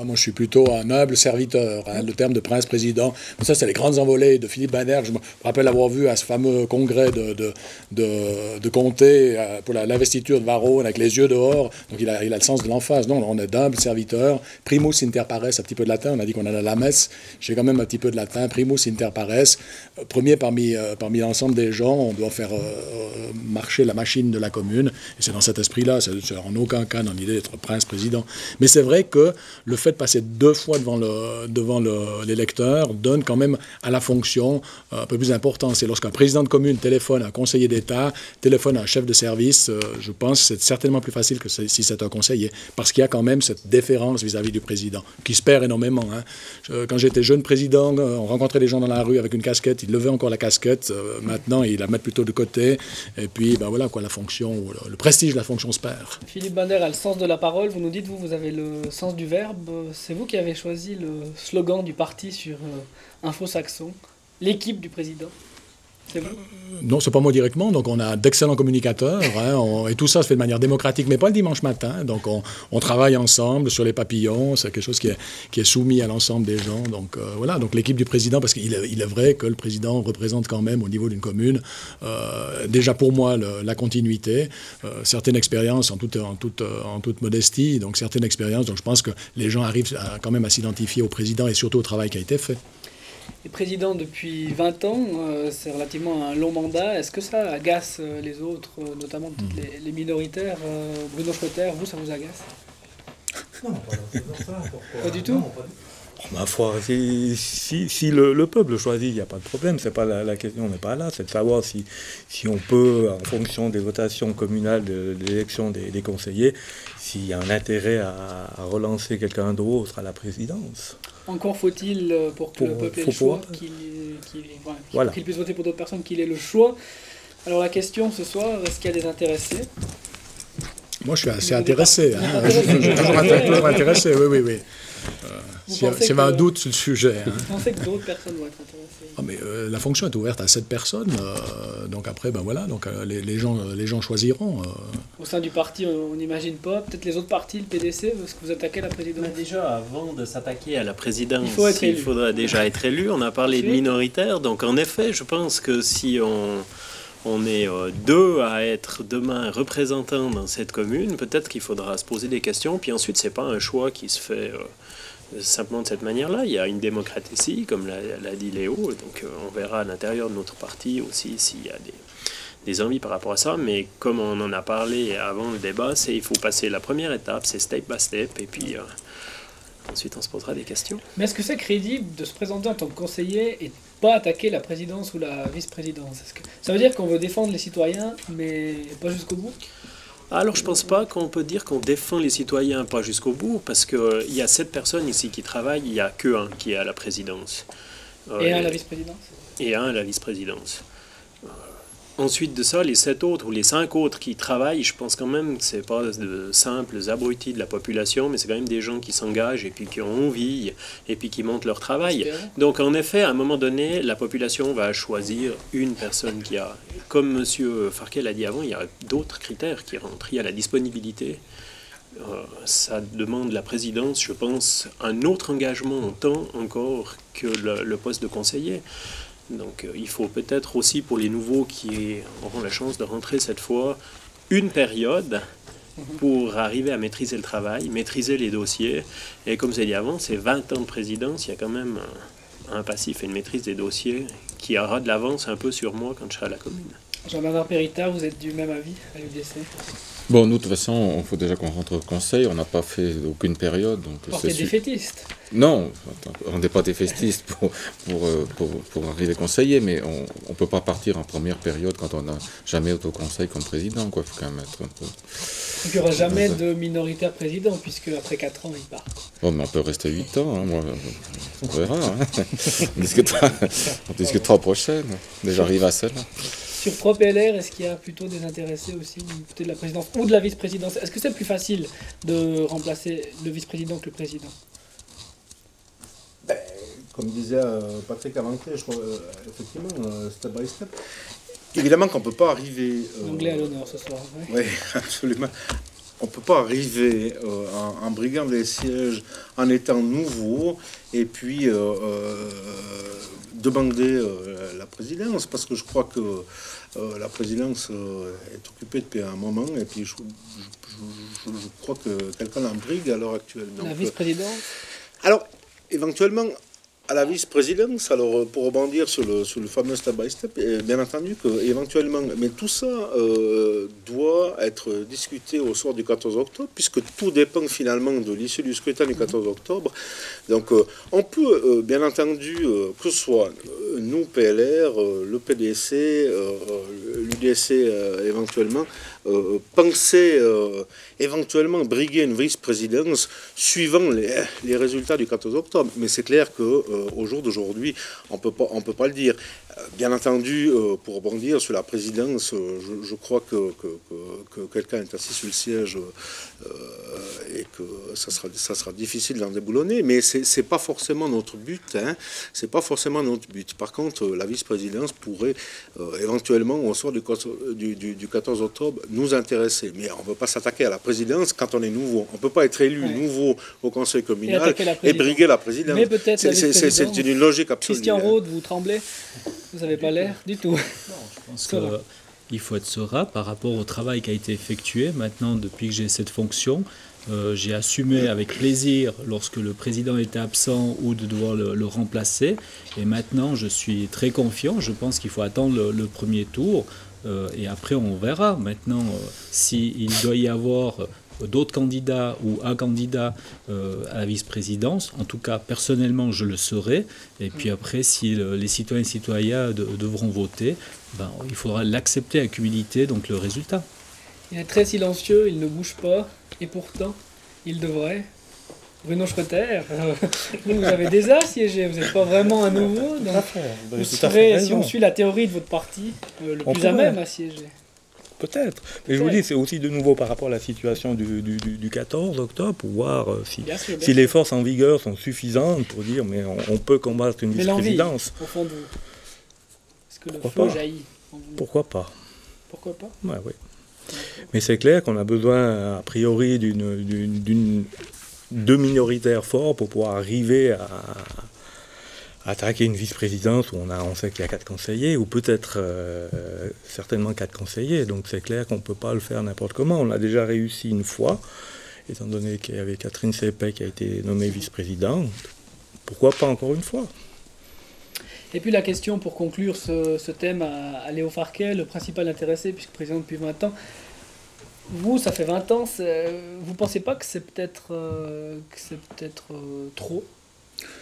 Moi, je suis plutôt un humble serviteur. Le terme de prince-président, ça, c'est les grandes envolées de Philippe Binder. Je me rappelle avoir vu à ce fameux congrès de comté pour l'investiture de Varro avec les yeux dehors. Donc, il a le sens de l'emphase. Non, on est d'humbles serviteurs. Primus inter pares, un petit peu de latin. On a dit qu'on allait à la messe. J'ai quand même un petit peu de latin. Primus inter pares. Premier parmi l'ensemble des gens, on doit faire marcher la machine de la commune. Et c'est dans cet esprit-là. C'est en aucun cas dans l'idée d'être prince-président. Mais c'est vrai que le fait de passer 2 fois devant l'électeur donne quand même à la fonction un peu plus d'importance. C'est lorsqu'un président de commune téléphone à un conseiller d'État, téléphone à un chef de service, je pense que c'est certainement plus facile que si c'est un conseiller, parce qu'il y a quand même cette déférence vis-à-vis du président, qui se perd énormément. Quand j'étais jeune président, on rencontrait des gens dans la rue avec une casquette, ils levaient encore la casquette, maintenant ils la mettent plutôt de côté, et puis ben voilà, quoi, la fonction, le prestige de la fonction se perd. Philippe Binder a le sens de la parole, vous nous dites, vous avez le sens du verbe, c'est vous qui avez choisi le slogan du parti sur Info Saxon, l'équipe du président. C'est vous ? Non, c'est pas moi directement. Donc, on a d'excellents communicateurs. Et tout ça se fait de manière démocratique, mais pas le dimanche matin. Donc, on travaille ensemble sur les papillons. C'est quelque chose qui est soumis à l'ensemble des gens. Donc, voilà. Donc, l'équipe du président, parce qu'il est vrai que le président représente quand même, au niveau d'une commune, déjà pour moi, la continuité, certaines expériences en toute modestie. Donc, certaines expériences. Donc, je pense que les gens arrivent quand même à s'identifier au président et surtout au travail qui a été fait. Et président depuis 20 ans, c'est relativement un long mandat. Est-ce que ça agace les autres, notamment les minoritaires Bruno Schroeter, vous, ça vous agace ? Non, pas du tout. Ma foi, si le peuple choisit, il n'y a pas de problème. C'est pas la question n'est pas là. C'est de savoir si on peut, en fonction des votations communales, de l'élection des conseillers, s'il y a un intérêt à relancer quelqu'un d'autre à la présidence. Encore faut-il, pour que le peuple ait le choix, qu'il puisse voter pour d'autres personnes, qu'il ait le choix. Alors la question ce soir, est-ce qu'il y a des intéressés ? Moi, je suis assez intéressé. Je suis toujours intéressé, oui. S'il y avait un doute sur le sujet. Vous pensez que d'autres personnes vont être intéressées ? La fonction est ouverte à 7 personnes. Donc après, ben voilà, donc, les gens choisiront. Au sein du parti, on n'imagine pas. Peut-être les autres partis, le PDC, parce que vous attaquez la présidence. Mais déjà, avant de s'attaquer à la présidence, il faudra déjà être élu. On a parlé de minoritaire. Donc en effet, je pense que si on est 2 à être demain représentants dans cette commune, peut-être qu'il faudra se poser des questions. Puis ensuite, c'est pas un choix qui se fait simplement de cette manière-là. Il y a une démocratie, comme l'a dit Léo. Donc on verra à l'intérieur de notre parti aussi s'il y a des envies par rapport à ça. Mais comme on en a parlé avant le débat, il faut passer la première étape, c'est step by step. Et puis ensuite, on se posera des questions. Mais est-ce que c'est crédible de se présenter en tant que conseiller et pas attaquer la présidence ou la vice-présidence ? Ça veut dire qu'on veut défendre les citoyens, mais pas jusqu'au bout ? Alors, je ne pense pas qu'on peut dire qu'on défend les citoyens pas jusqu'au bout, parce qu'il y a 7 personnes ici qui travaillent, il n'y a qu'un qui est à la présidence. Et un à la vice-présidence ? Et un à la vice-présidence. Ensuite de ça, les 7 autres ou les 5 autres qui travaillent, je pense quand même que ce n'est pas de simples abrutis de la population, mais c'est quand même des gens qui s'engagent et puis qui ont envie et puis qui montent leur travail. Donc en effet, à un moment donné, la population va choisir une personne qui a, comme M. Farquet l'a dit avant, il y a d'autres critères qui rentrent. Il y a la disponibilité. Ça demande la présidence, je pense, un autre engagement en temps encore que le poste de conseiller. Donc il faut peut-être aussi pour les nouveaux qui auront la chance de rentrer cette fois, une période pour arriver à maîtriser le travail, maîtriser les dossiers. Et comme j'ai dit avant, c'est 20 ans de présidence, il y a quand même un passif et une maîtrise des dossiers qui aura de l'avance un peu sur moi quand je serai à la commune. Jean-Bernard Périta, vous êtes du même avis à l'UDC ? Bon, nous, de toute façon, il faut déjà qu'on rentre au conseil. On n'a pas fait aucune période. Donc c'est défaitiste. Non, on n'est pas défaitiste pour arriver conseiller, mais on ne peut pas partir en première période quand on n'a jamais été au conseil comme président. Il faut quand même être un peu... Donc il n'y aura jamais de minoritaire président, puisque après 4 ans, il part. Bon, mais on peut rester 8 ans. Moi, on verra. On discutera prochaine. Déjà arrivé à celle-là. Sur 3 PLR, est-ce qu'il y a plutôt des intéressés aussi du côté de la présidence ou de la vice-présidence ? Est-ce que c'est plus facile de remplacer le vice-président que le président ? Comme disait Patrick à l'entrée, je crois, effectivement, step by step. Évidemment qu'on ne peut pas arriver... L'anglais à l'honneur ce soir. Oui, absolument. On ne peut pas arriver en briguant des sièges en étant nouveau et puis demander la présidence, parce que je crois que la présidence est occupée depuis un moment et puis je crois que quelqu'un en brigue à l'heure actuelle. Donc, la vice-présidence alors, éventuellement, à la vice-présidence, alors pour rebondir sur le fameux step by step, bien entendu que éventuellement, mais tout ça doit être discuté au soir du 14 octobre, puisque tout dépend finalement de l'issue du scrutin du 14 octobre. Donc on peut bien entendu, que ce soit nous PLR, le PDC, l'UDC éventuellement, penser éventuellement briguer une vice-présidence suivant les résultats du 14 octobre. Mais c'est clair qu'au jour d'aujourd'hui, on peut pas le dire. Bien entendu, pour rebondir sur la présidence, je crois que quelqu'un est assis sur le siège et que ça sera difficile d'en déboulonner, mais c'est pas forcément notre but. Hein. C'est pas forcément notre but. Par contre, la vice-présidence pourrait éventuellement, au soir du 14 octobre, nous intéresser. Mais on ne peut pas s'attaquer à la présidence quand on est nouveau. On ne peut pas être élu nouveau au conseil communal et briguer la présidence. Mais peut-être c'est une logique absolue. Christian Rode, vous tremblez? Vous n'avez pas l'air du tout. Non, je pense qu'il faut être serein par rapport au travail qui a été effectué. Maintenant, depuis que j'ai cette fonction, j'ai assumé avec plaisir lorsque le président était absent ou de devoir le remplacer. Et maintenant, je suis très confiant. Je pense qu'il faut attendre le premier tour. Et après, on verra. Maintenant, s'il doit y avoir d'autres candidats ou un candidat à la vice-présidence, en tout cas, personnellement, je le serai. Et puis après, si les citoyens et citoyennes devront voter, il faudra l'accepter avec humilité, donc le résultat. Il est très silencieux, il ne bouge pas, et pourtant, il devrait. Bruno Schroeter, vous avez déjà siégé, vous n'êtes pas vraiment un nouveau, donc vous serez, si on suit la théorie de votre parti, le plus à même à siéger. Peut-être. Mais je vous dis, c'est aussi de nouveau par rapport à la situation du 14 octobre, pour voir si les forces en vigueur sont suffisantes pour dire mais on peut combattre une vice-présidence. Au fond de vous. Est-ce que le feu jaillit en vous? Pourquoi pas? Pourquoi pas? Ouais, oui. Mais c'est clair qu'on a besoin, a priori, de minoritaires forts pour pouvoir arriver à attaquer une vice-présidence où on sait qu'il y a 4 conseillers, ou peut-être certainement 4 conseillers. Donc c'est clair qu'on ne peut pas le faire n'importe comment. On l'a déjà réussi une fois, étant donné qu'il y avait Catherine Sepet qui a été nommée vice-présidente. Pourquoi pas encore une fois? Et puis la question pour conclure ce thème à Léo Farquet, le principal intéressé, puisque président depuis 20 ans. Vous, ça fait 20 ans, vous ne pensez pas que c'est peut-être trop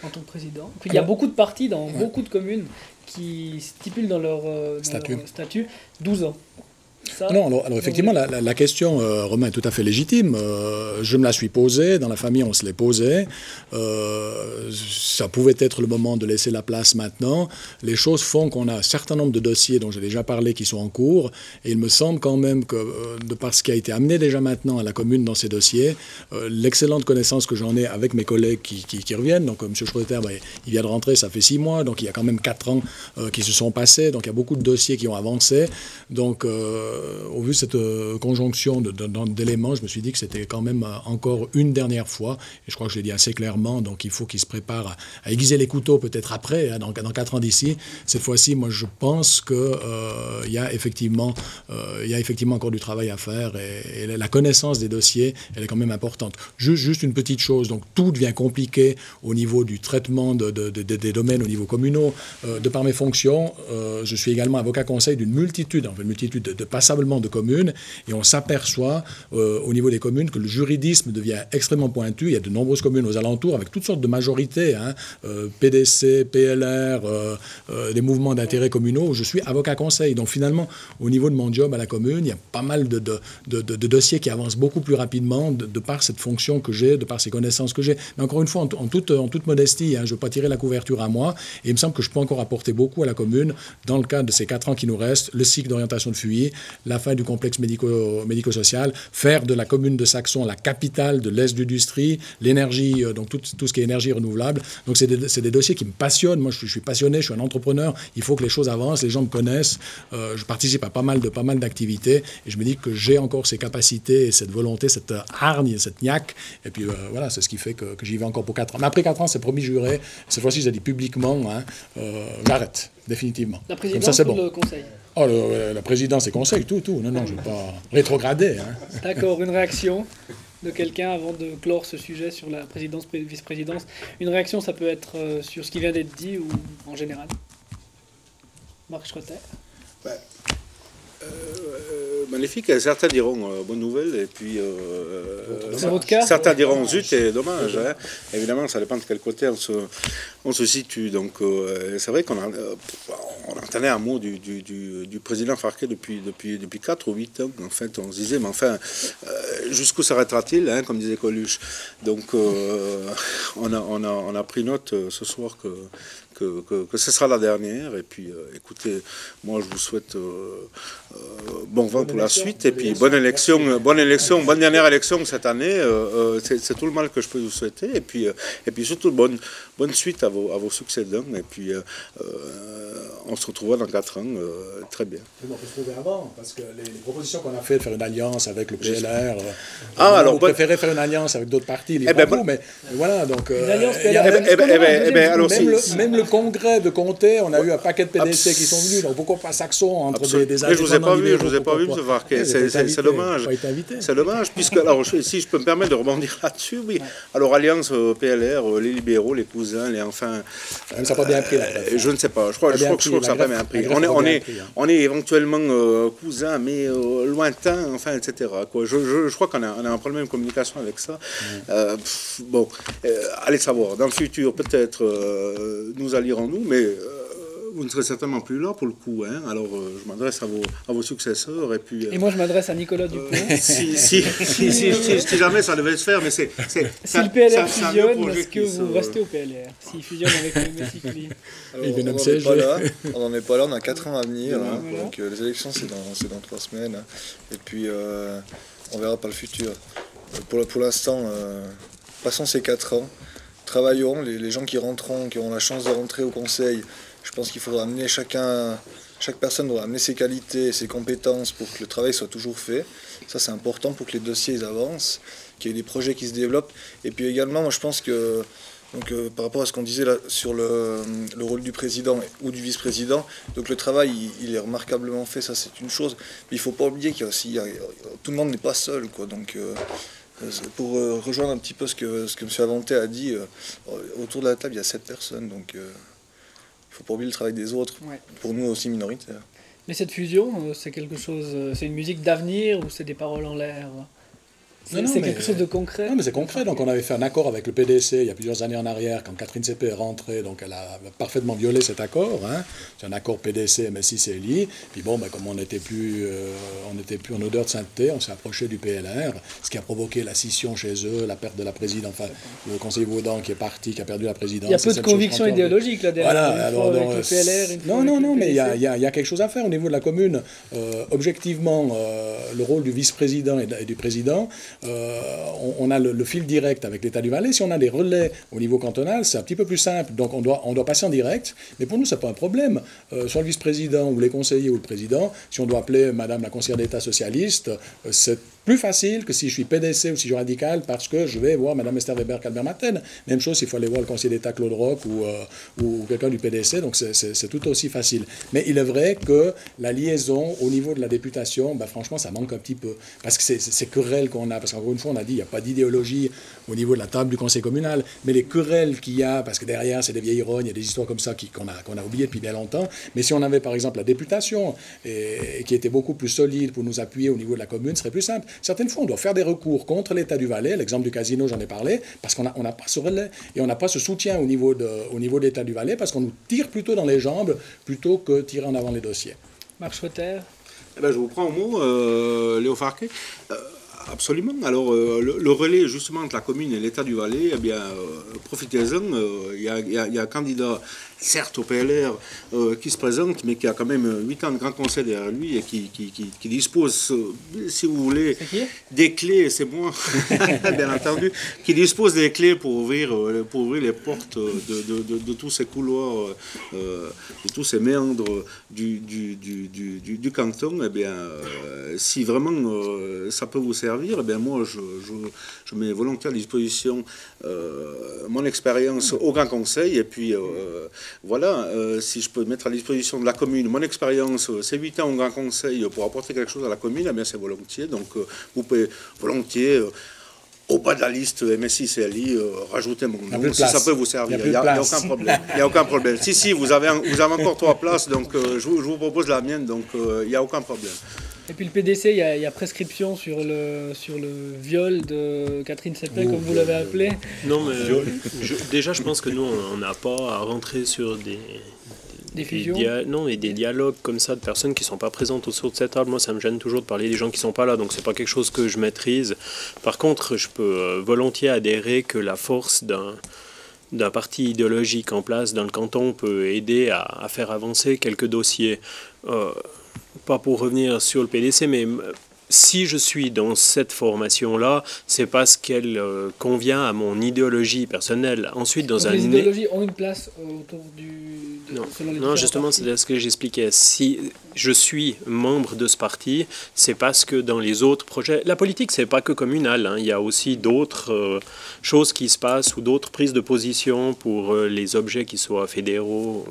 en tant que président? Il y a beaucoup de partis dans beaucoup de communes qui stipulent dans leur statut 12 ans. Ça, non, alors effectivement, la question, Romain, est tout à fait légitime. Je me la suis posée, dans la famille, on se l'est posée. Ça pouvait être le moment de laisser la place maintenant. Les choses font qu'on a un certain nombre de dossiers dont j'ai déjà parlé qui sont en cours. Et il me semble quand même que, de par ce qui a été amené déjà maintenant à la commune dans ces dossiers, l'excellente connaissance que j'en ai avec mes collègues qui reviennent, donc M. Schroeter, il vient de rentrer, ça fait 6 mois, donc il y a quand même 4 ans qui se sont passés, donc il y a beaucoup de dossiers qui ont avancé. Donc, au vu de cette conjonction d'éléments, je me suis dit que c'était quand même encore une dernière fois, et je crois que je l'ai dit assez clairement, donc il faut qu'il se prépare à aiguiser les couteaux peut-être après, hein, dans 4 ans d'ici. Cette fois-ci, moi je pense qu'il y a effectivement encore du travail à faire, et la connaissance des dossiers, elle est quand même importante. Juste une petite chose, donc tout devient compliqué au niveau du traitement des domaines au niveau communaux. De par mes fonctions, je suis également avocat conseil d'une multitude de passablement de communes, et on s'aperçoit au niveau des communes que le juridisme devient extrêmement pointu. Il y a de nombreuses communes aux alentours avec toutes sortes de majorités, hein, PDC, PLR, des mouvements d'intérêt communaux, où je suis avocat conseil. Donc finalement, au niveau de mon job à la commune, il y a pas mal de dossiers qui avancent beaucoup plus rapidement de par cette fonction que j'ai, de par ces connaissances que j'ai. Mais encore une fois, en toute modestie, hein, je ne veux pas tirer la couverture à moi, et il me semble que je peux encore apporter beaucoup à la commune dans le cadre de ces 4 ans qui nous restent, le cycle d'orientation de Fuy, la fin du complexe médico-social, faire de la commune de Saxon la capitale de l'Est d'industrie, l'énergie, donc tout ce qui est énergie renouvelable. Donc c'est des dossiers qui me passionnent. Moi, je suis passionné, je suis un entrepreneur. Il faut que les choses avancent, les gens me connaissent. Je participe à pas mal d'activités, et je me dis que j'ai encore ces capacités, et cette volonté, cette hargne, cette niaque. Et puis voilà, c'est ce qui fait que j'y vais encore pour 4 ans. Mais après 4 ans, c'est promis juré. Cette fois-ci, j'ai dit publiquement, hein, j'arrête, définitivement. La présidence ou le conseil? Oh, la présidence et conseil, tout. Non, je ne vais pas rétrograder. Hein. D'accord, une réaction? de quelqu'un avant de clore ce sujet sur la présidence, vice-présidence. Une réaction, ça peut être sur ce qui vient d'être dit ou en général. Marc Schroeter. Magnifique, certains diront bonne nouvelle, et puis c'est votre cas, certains diront zut et dommage. Hein. Évidemment, ça dépend de quel côté on se situe. Donc c'est vrai qu'on entendait un mot du président Farquet depuis 4 ou 8 ans. En fait, on se disait, mais enfin, jusqu'où s'arrêtera-t-il, hein, comme disait Coluche. Donc on a pris note ce soir que ce sera la dernière. Et puis, écoutez, moi, je vous souhaite bon vent pour la suite. Et puis, bonne dernière élection cette année. C'est tout le mal que je peux vous souhaiter. Et puis surtout, bonne suite à vos succédants. Et puis, on se retrouvera dans 4 ans. Très bien. On peut se trouver avant, parce que les propositions qu'on a faites de faire une alliance avec le PLR, alors, vous préférez faire une alliance avec d'autres partis, mais voilà, donc... même le congrès de Comté, on a eu un paquet de PDC qui sont venus, donc pourquoi pas Saxon entre des indépendants? Je vous ai pas vu, M. Farquet, c'est dommage. C'est dommage, puisque, alors, si je peux me permettre de rebondir là-dessus, oui. Alors, alliance PLR, les libéraux, les cousins, les enfin... Ça n'a pas bien pris, là. Je ne sais pas, je crois que ça n'a pas bien pris. On est éventuellement cousins, mais lointains, enfin, etc. Je crois qu'on a un problème de communication avec ça. Bon, allez savoir, dans le futur, peut-être, nous allierons-nous, mais vous ne serez certainement plus là pour le coup. Hein. Alors, je m'adresse à vos successeurs. Et moi, je m'adresse à Nicolas Dupont. si jamais ça devait se faire, mais c'est si le PLR fusionne, est-ce que vous restez au PLR? S'il fusionne avec le Messi-Cli. On n'en est pas là, on a 4 ans à venir. Hein, voilà. Donc, les élections, c'est dans 3 semaines. Hein. Et puis, on verra pas le futur. Pour l'instant, passons ces 4 ans. Travaillons, les gens qui rentreront, qui auront la chance de rentrer au conseil, je pense qu'il faudra amener chaque personne doit amener ses qualités, ses compétences pour que le travail soit toujours fait. Ça, c'est important pour que les dossiers ils avancent, qu'il y ait des projets qui se développent. Et puis également, moi, je pense que par rapport à ce qu'on disait là sur le rôle du président ou du vice-président, donc le travail, il est remarquablement fait, ça c'est une chose. Mais il ne faut pas oublier qu'il y a aussi, tout le monde n'est pas seul, quoi. Donc, pour rejoindre un petit peu ce que M. Avanté a dit, autour de la table, il y a 7 personnes, donc il ne faut pas oublier le travail des autres, pour nous aussi minoritaires. Mais cette fusion, c'est quelque chose, c'est une musique d'avenir ou c'est des paroles en l'air? C'est quelque chose de concret. Non, mais c'est concret. Donc, on avait fait un accord avec le PDC il y a plusieurs années en arrière, quand Catherine Seppé est rentrée. Donc, elle a parfaitement violé cet accord. Hein. C'est un accord PDC, MSI, CLI. Puis bon, comme on n'était plus en odeur de sainteté, on s'est approché du PLR, ce qui a provoqué la scission chez eux, la perte de la présidence. Enfin, le conseiller Vaudan qui est parti, qui a perdu la présidence. Il y a peu de conviction idéologique là derrière. Voilà. Alors, donc, le PLR, non, mais il y a quelque chose à faire au niveau de la commune. Objectivement, le rôle du vice-président et du président. On a le fil direct avec l'État du Valais. Si on a des relais au niveau cantonal, c'est un petit peu plus simple. Donc on doit passer en direct. Mais pour nous, ce n'est pas un problème. Soit le vice-président ou les conseillers ou le président, si on doit appeler Madame la conseillère d'État socialiste, c'est plus facile que si je suis PDC ou si je suis radical parce que je vais voir Mme Esther Weber-Calbert-Maten. Même chose s'il faut aller voir le conseiller d'État Claude Roch ou quelqu'un du PDC, donc c'est tout aussi facile. Mais il est vrai que la liaison au niveau de la députation, franchement, ça manque un petit peu. Parce que ces querelles qu'on a, parce qu'encore une fois, on a dit, il n'y a pas d'idéologie au niveau de la table du conseil communal, mais les querelles qu'il y a, parce que derrière, c'est des vieilles rognes, il y a des histoires comme ça qu'on a oubliées depuis bien longtemps. Mais si on avait, par exemple, la députation, et qui était beaucoup plus solide pour nous appuyer au niveau de la commune, ce serait plus simple. Certaines fois, on doit faire des recours contre l'État du Valais. L'exemple du casino, j'en ai parlé, parce qu'on n'a pas ce relais et on n'a pas ce soutien au niveau de l'État du Valais, parce qu'on nous tire plutôt dans les jambes plutôt que tirer en avant les dossiers. Marc Schroeter. Je vous prends au mot, Léo Farquet. Absolument. Alors, le relais, justement, entre la commune et l'État du Valais, profitez-en. Il y a un candidat, certes au PLR, qui se présente, mais qui a quand même 8 ans de grand conseil derrière lui et qui dispose, si vous voulez, des clés, c'est moi, bien entendu, qui dispose des clés pour ouvrir les portes de tous ces couloirs, de tous ces méandres du canton. Si vraiment ça peut vous servir, moi je mets volontiers à disposition mon expérience au Grand Conseil, et puis voilà, si je peux mettre à disposition de la commune mon expérience, c'est 8 ans au Grand Conseil pour apporter quelque chose à la commune, c'est volontiers. Donc vous pouvez volontiers au bas de la liste MSI, CLI, rajoutez mon nom, si place. ça peut vous servir, il n'y a aucun problème. Il n'y a aucun problème. Si, vous avez encore 3 places, donc je vous propose la mienne, donc il n'y a aucun problème. Et puis le PDC, il y a prescription sur le viol de Catherine Seppel, comme vous l'avez appelé. Non, mais déjà, je pense que nous, on n'a pas à rentrer sur des dialogues comme ça de personnes qui ne sont pas présentes autour de cette table. Moi, ça me gêne toujours de parler des gens qui ne sont pas là, donc c'est pas quelque chose que je maîtrise. Par contre, je peux volontiers adhérer que la force d'un parti idéologique en place dans le canton peut aider à faire avancer quelques dossiers. Pas pour revenir sur le PDC, mais si je suis dans cette formation-là, c'est parce qu'elle convient à mon idéologie personnelle. Ensuite, les idéologies ont une place autour Non, justement, c'est ce que j'expliquais. Si je suis membre de ce parti, c'est parce que dans les autres projets... La politique, c'est pas que communal, hein. Il y a aussi d'autres choses qui se passent ou d'autres prises de position pour les objets qui soient fédéraux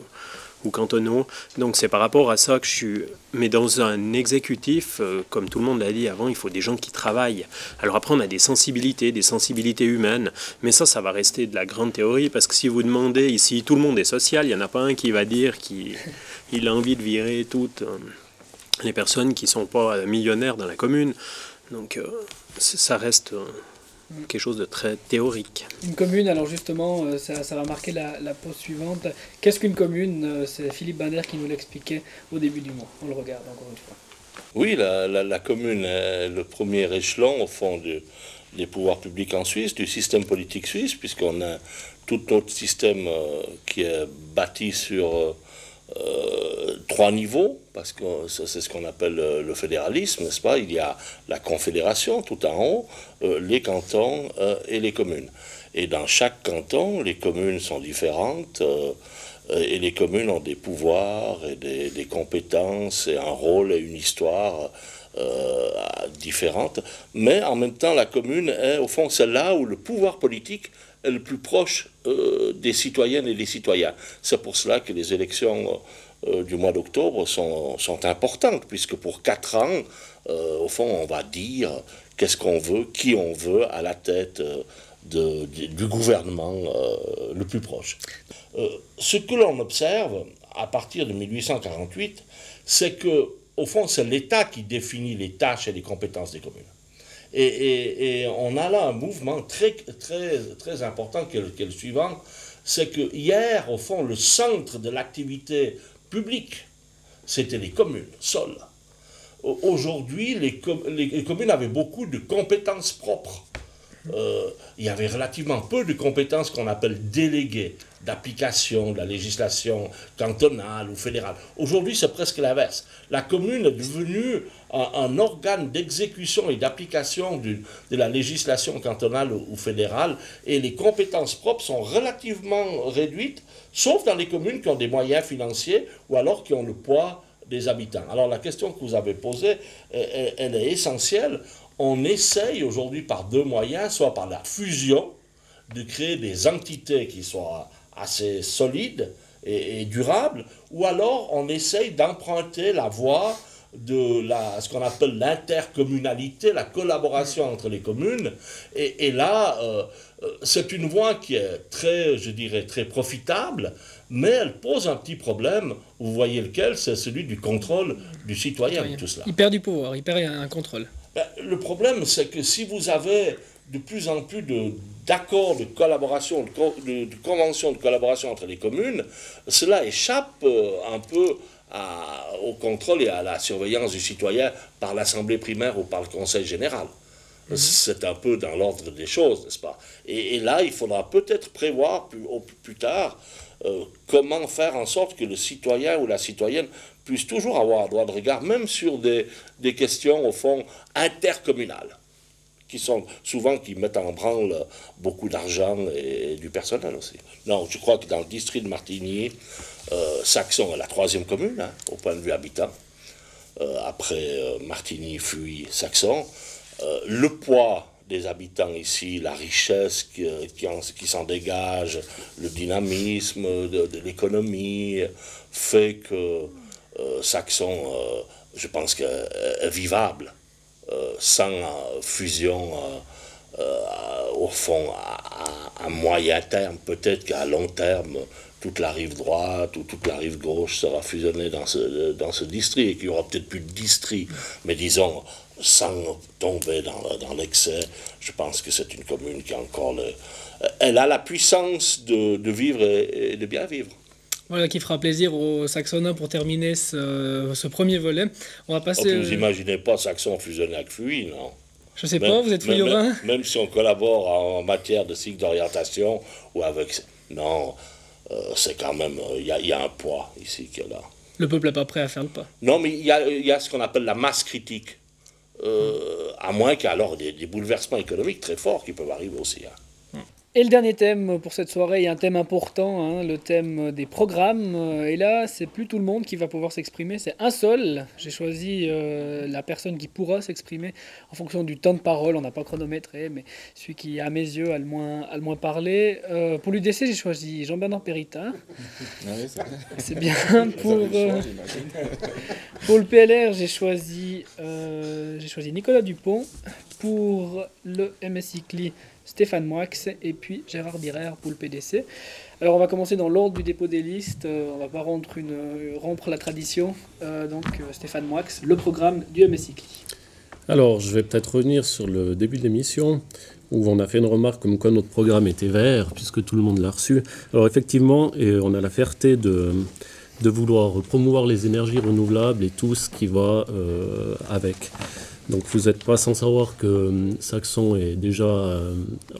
ou cantonaux. Donc c'est par rapport à ça que je suis... Mais dans un exécutif, comme tout le monde l'a dit avant, il faut des gens qui travaillent. Alors après, on a des sensibilités humaines, mais ça va rester de la grande théorie, parce que si vous demandez ici, tout le monde est social, il n'y en a pas un qui va dire qu'il a envie de virer toutes les personnes qui ne sont pas millionnaires dans la commune. Donc ça reste... quelque chose de très théorique. Une commune, alors justement, ça va marquer la pause suivante. Qu'est-ce qu'une commune? C'est Philippe Binder qui nous l'expliquait au début du mois. On le regarde encore une fois. Oui, la commune est le premier échelon, au fond, des pouvoirs publics en Suisse, du système politique suisse, puisqu'on a tout notre système qui est bâti sur 3 niveaux, parce que c'est ce qu'on appelle le fédéralisme, n'est-ce pas? Il y a la confédération tout en haut, les cantons et les communes. Et dans chaque canton, les communes sont différentes, et les communes ont des pouvoirs et des compétences et un rôle et une histoire différentes. Mais en même temps, la commune est, au fond, celle-là où le pouvoir politique est le plus proche des citoyennes et des citoyens. C'est pour cela que les élections du mois d'octobre sont importantes, puisque pour 4 ans, au fond, on va dire qu'est-ce qu'on veut, qui on veut à la tête du gouvernement le plus proche. Ce que l'on observe à partir de 1848, c'est que, au fond, c'est l'État qui définit les tâches et les compétences des communes. Et on a là un mouvement très, très, très important qui est le suivant, c'est que hier, au fond, le centre de l'activité publique, c'était les communes, seules. Aujourd'hui, les communes avaient beaucoup de compétences propres. Il y avait relativement peu de compétences qu'on appelle déléguées, d'application de la législation cantonale ou fédérale. Aujourd'hui, c'est presque l'inverse. La commune est devenue un organe d'exécution et d'application de la législation cantonale ou fédérale, et les compétences propres sont relativement réduites, sauf dans les communes qui ont des moyens financiers ou alors qui ont le poids des habitants. Alors la question que vous avez posée, elle est essentielle. On essaye aujourd'hui par 2 moyens, soit par la fusion, de créer des entités qui soient assez solides et durables, ou alors on essaye d'emprunter la voie de ce qu'on appelle l'intercommunalité, la collaboration entre les communes, et là, c'est une voie qui est très, je dirais, très profitable, mais elle pose un petit problème, vous voyez lequel, c'est celui du contrôle du citoyen, tout cela. Il perd du pouvoir, il perd un contrôle. Le problème, c'est que si vous avez de plus en plus d'accords de collaboration, de conventions de collaboration entre les communes, cela échappe un peu au contrôle et à la surveillance du citoyen par l'Assemblée primaire ou par le Conseil général. C'est un peu dans l'ordre des choses, n'est-ce pas? Et là, il faudra peut-être prévoir plus tard comment faire en sorte que le citoyen ou la citoyenne puisse toujours avoir un droit de regard, même sur des questions, au fond, intercommunales, qui mettent en branle beaucoup d'argent et du personnel aussi. Non, je crois que dans le district de Martigny, Saxon est la 3e commune, hein, au point de vue habitant. Après Martigny, Fuy, Saxon. Le poids des habitants ici, la richesse qui s'en dégage, le dynamisme de l'économie, fait que Saxon, je pense, est vivable, sans fusion au fond, à moyen terme, peut-être qu'à long terme, toute la rive droite ou toute la rive gauche sera fusionnée dans ce district et qu'il y aura peut-être plus de district. Mais disons, sans tomber dans l'excès, je pense que c'est une commune qui a encore elle a la puissance de vivre et de bien vivre. Voilà, qui fera plaisir aux Saxonnins pour terminer ce premier volet. On va passer... Vous n'imaginez pas Saxon fusionné avec Fuy, non? Je sais pas, vous êtes fouilleurins? Même si on collabore en matière de cycle d'orientation ou avec... Non, c'est quand même... Il y a un poids ici qui est là. Le peuple n'est pas prêt à faire le pas. Non, mais il y a ce qu'on appelle la masse critique. À moins qu'il y ait alors des bouleversements économiques très forts qui peuvent arriver aussi. Hein. Et le dernier thème pour cette soirée, il y a un thème important, hein, le thème des programmes. Et là, c'est plus tout le monde qui va pouvoir s'exprimer, c'est un seul. J'ai choisi la personne qui pourra s'exprimer en fonction du temps de parole. On n'a pas chronométré, mais celui qui, à mes yeux, a le moins parlé. Pour l'UDC, j'ai choisi Jean-Bernard Péritin. C'est bien. Pour le PLR, j'ai choisi Nicolas Dupont. Pour le MSI CLI, Stéphane Moix et puis Gérard Birer pour le PDC. Alors on va commencer dans l'ordre du dépôt des listes, on ne va pas rompre la tradition. Donc Stéphane Moix, le programme du MSI CLI. Alors je vais peut-être revenir sur le début de l'émission où on a fait une remarque comme quoi notre programme était vert puisque tout le monde l'a reçu. Alors effectivement, on a la fierté de vouloir promouvoir les énergies renouvelables et tout ce qui va avec. Donc vous n'êtes pas sans savoir que Saxon est déjà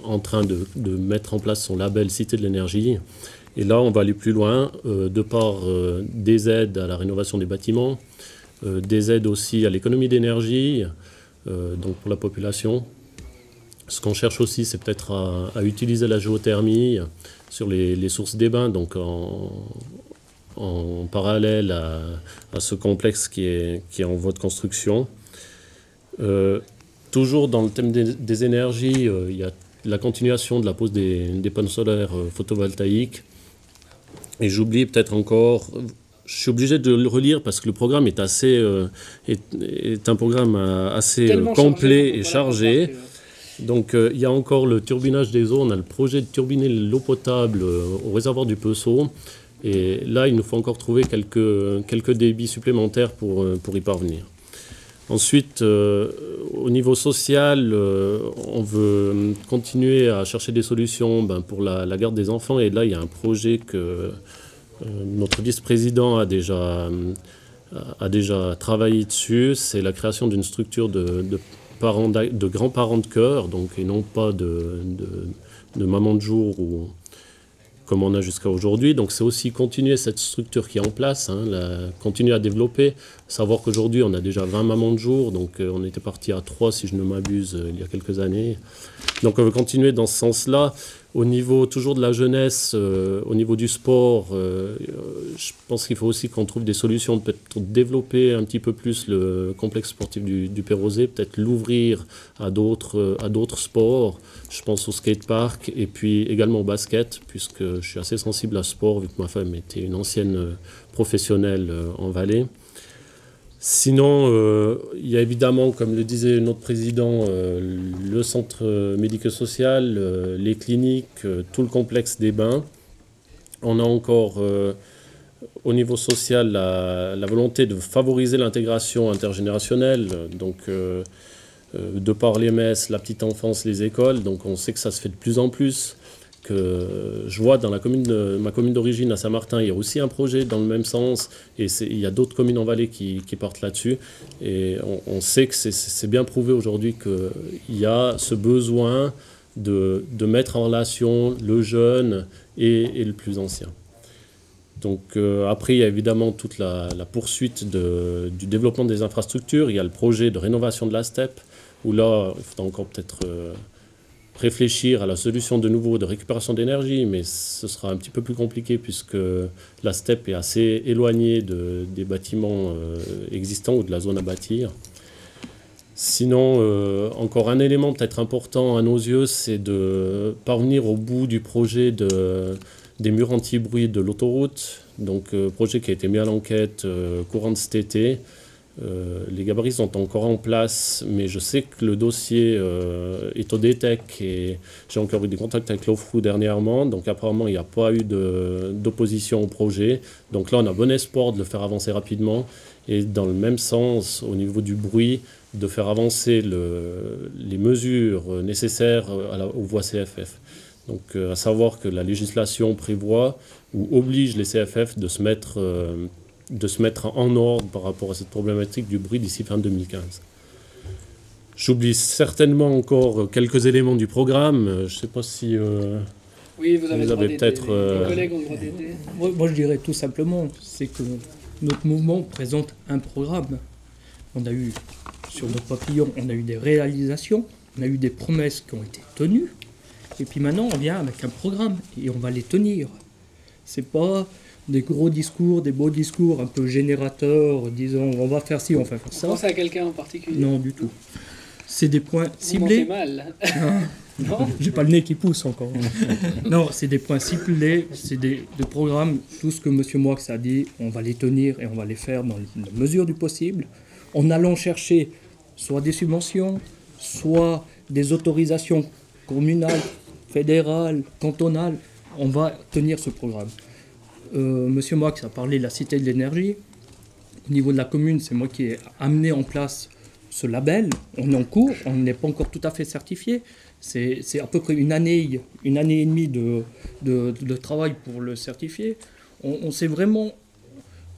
en train de mettre en place son label Cité de l'énergie. Et là, on va aller plus loin, de par des aides à la rénovation des bâtiments, des aides aussi à l'économie d'énergie, donc pour la population. Ce qu'on cherche aussi, c'est peut-être à utiliser la géothermie sur les sources des bains, donc en parallèle à ce complexe qui est en voie de construction. Toujours dans le thème des énergies, il y a la continuation de la pose des panneaux solaires photovoltaïques. Et j'oublie peut-être encore, je suis obligé de le relire parce que le programme est un programme assez complet et chargé. Donc il y a encore le turbinage des eaux, on a le projet de turbiner l'eau potable au réservoir du Peusseau. Et là, il nous faut encore trouver quelques débits supplémentaires pour y parvenir. Ensuite, au niveau social, on veut continuer à chercher des solutions pour la garde des enfants. Et là, il y a un projet que notre vice-président a déjà travaillé dessus. C'est la création d'une structure de grands-parents de cœur, donc, et non pas de mamans de jour comme on a jusqu'à aujourd'hui. Donc c'est aussi continuer cette structure qui est en place, continuer à développer. Savoir qu'aujourd'hui, on a déjà 20 mamans de jour, donc on était parti à 3, si je ne m'abuse, il y a quelques années. Donc on veut continuer dans ce sens-là. Au niveau toujours de la jeunesse, au niveau du sport, je pense qu'il faut aussi qu'on trouve des solutions peut-être pour développer un petit peu plus le complexe sportif du Perrosé, peut-être l'ouvrir à d'autres sports. Je pense au skatepark et puis également au basket, puisque je suis assez sensible à ce sport, vu que ma femme était une ancienne professionnelle en Valais. Sinon, il y a évidemment, comme le disait notre président, le centre médico-social, les cliniques, tout le complexe des bains. On a encore, au niveau social, la volonté de favoriser l'intégration intergénérationnelle, donc de par les messes, la petite enfance, les écoles. Donc on sait que ça se fait de plus en plus. Que je vois dans ma commune d'origine à Saint-Martin, il y a aussi un projet dans le même sens et il y a d'autres communes en Valais qui partent là-dessus et on sait que c'est bien prouvé aujourd'hui qu'il y a ce besoin de mettre en relation le jeune et le plus ancien. Donc après, il y a évidemment toute la poursuite du développement des infrastructures. Il y a le projet de rénovation de la steppe où là, il faudra encore peut-être réfléchir à la solution de nouveau de récupération d'énergie, mais ce sera un petit peu plus compliqué puisque la steppe est assez éloignée des bâtiments existants ou de la zone à bâtir. Sinon, encore un élément peut-être important à nos yeux, c'est de parvenir au bout du projet des murs anti-bruit de l'autoroute, donc projet qui a été mis à l'enquête courant de cet été. Les gabarits sont encore en place, mais je sais que le dossier est au DTEC et j'ai encore eu des contacts avec l'OFRU dernièrement. Donc apparemment, il n'y a pas eu d'opposition au projet. Donc là, on a bon espoir de le faire avancer rapidement. Et dans le même sens, au niveau du bruit, de faire avancer les mesures nécessaires aux voies CFF. Donc à savoir que la législation prévoit ou oblige les CFF de se mettre en ordre par rapport à cette problématique du bruit d'ici fin 2015. J'oublie certainement encore quelques éléments du programme. Je ne sais pas si oui, vous avez peut-être... Les collègues ont le droit d'aider. Moi, je dirais tout simplement, c'est que notre mouvement présente un programme. On a eu, sur notre papillon, on a eu des réalisations, on a eu des promesses qui ont été tenues, et puis maintenant, on vient avec un programme, et on va les tenir. C'est pas des gros discours, des beaux discours un peu générateurs, disant on va faire ci, on va faire ça. Vous pensez à quelqu'un en particulier? Non, du tout. C'est des points vous ciblés. mal. Non, j'ai pas le nez qui pousse encore. Non, c'est des points ciblés, c'est des programmes, tout ce que M. Moix a dit, on va les tenir et on va les faire dans la mesure du possible, en allant chercher soit des subventions, soit des autorisations communales, fédérales, cantonales. On va tenir ce programme. M. Moix a parlé de la Cité de l'énergie. Au niveau de la commune, c'est moi qui ai amené en place ce label. On est en cours, on n'est pas encore tout à fait certifié. C'est à peu près une année et demie de travail pour le certifier. On sait vraiment...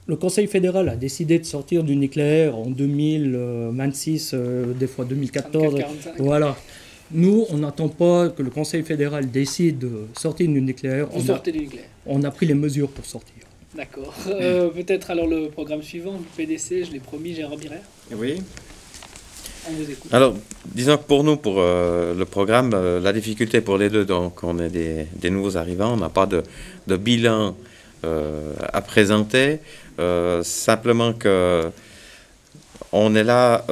Le Conseil fédéral a décidé de sortir du nucléaire en 2026, des fois 2014. 45. Voilà. Nous, on n'attend pas que le Conseil fédéral décide de sortir du nucléaire. Vous sortez du nucléaire. On a pris les mesures pour sortir. D'accord. Peut-être alors le programme suivant, le PDC, je l'ai promis, Gérard Biraire. Oui. On vous écoute. Alors, disons que pour nous, pour le programme, la difficulté pour les deux, donc on est des nouveaux arrivants, on n'a pas de bilan à présenter. Simplement que on est là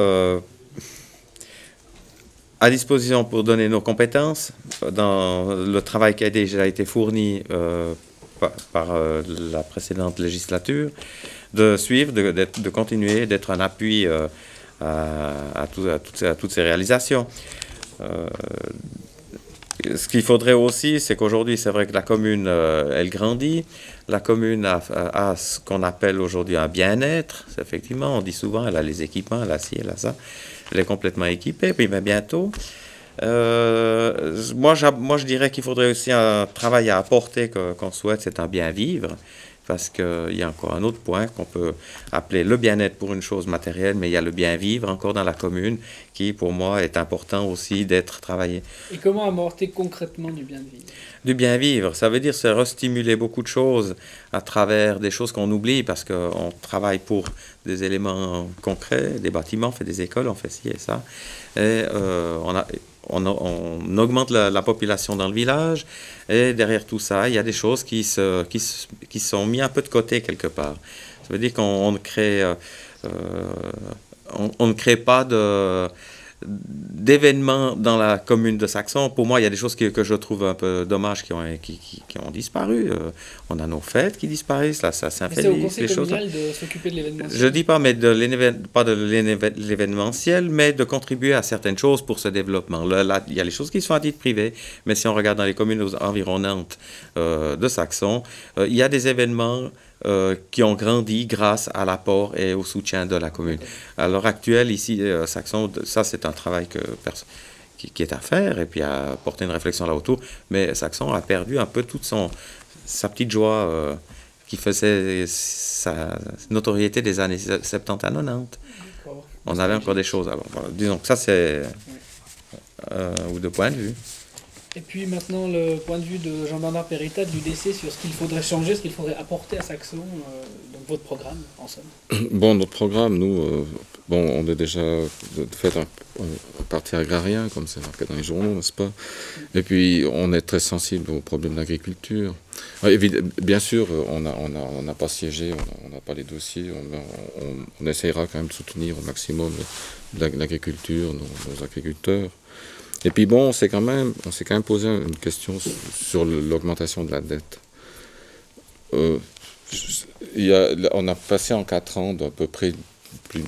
à disposition pour donner nos compétences dans le travail qui a déjà été fourni par la précédente législature, de suivre, de continuer, d'être un appui à toutes ces réalisations. Ce qu'il faudrait aussi, c'est qu'aujourd'hui, c'est vrai que la commune, elle grandit. La commune a ce qu'on appelle aujourd'hui un bien-être. Effectivement, on dit souvent, elle a les équipements, elle a ci, elle a ça. Elle est complètement équipée, puis mais bientôt. Moi, je dirais qu'il faudrait aussi un travail à apporter qu'on souhaite, c'est un bien-vivre. Parce qu'il y a encore un autre point qu'on peut appeler le bien-être pour une chose matérielle, mais il y a le bien-vivre encore dans la commune, qui pour moi est important aussi d'être travaillé. Et comment amorter concrètement du bien-vivre? Du bien-vivre, ça veut dire se restimuler beaucoup de choses à travers des choses qu'on oublie, parce qu'on travaille pour des éléments concrets, des bâtiments, on fait des écoles, on fait ci et ça. Et on augmente la population dans le village, et derrière tout ça, il y a des choses qui sont mises un peu de côté quelque part. Ça veut dire qu'on ne crée pas d'événements dans la commune de Saxon. Pour moi, il y a des choses que je trouve un peu dommages qui ont disparu. On a nos fêtes qui disparaissent, là, ça c'est au conseil communal de s'occuper de l'événementiel. Je ne dis pas, mais pas de l'événementiel, mais de contribuer à certaines choses pour ce développement. Là, il y a les choses qui sont à titre privé, mais si on regarde dans les communes environnantes de Saxon, il y a des événements qui ont grandi grâce à l'apport et au soutien de la commune. À l'heure actuelle, ici, Saxon, ça c'est un travail qui est à faire et puis à porter une réflexion là autour, mais Saxon a perdu un peu toute sa petite joie qui faisait sa notoriété des années 70 à 90. On avait encore des choses. Alors, voilà, disons que ça c'est ou de point de vue. Et puis maintenant, le point de vue de Jean-Bernard Péritat de l'UDC sur ce qu'il faudrait changer, ce qu'il faudrait apporter à Saxon, donc votre programme, en somme. Bon, notre programme, nous, on est déjà fait un parti agrarien, comme c'est marqué dans les journaux, n'est-ce pas? Et puis, on est très sensible aux problèmes d'agriculture. Bien sûr, on n'a pas siégé, on n'a pas les dossiers, on essaiera quand même de soutenir au maximum l'agriculture, nos agriculteurs. Et puis bon, on s'est quand même posé une question sur l'augmentation de la dette. On a passé en 4 ans d'à peu près plus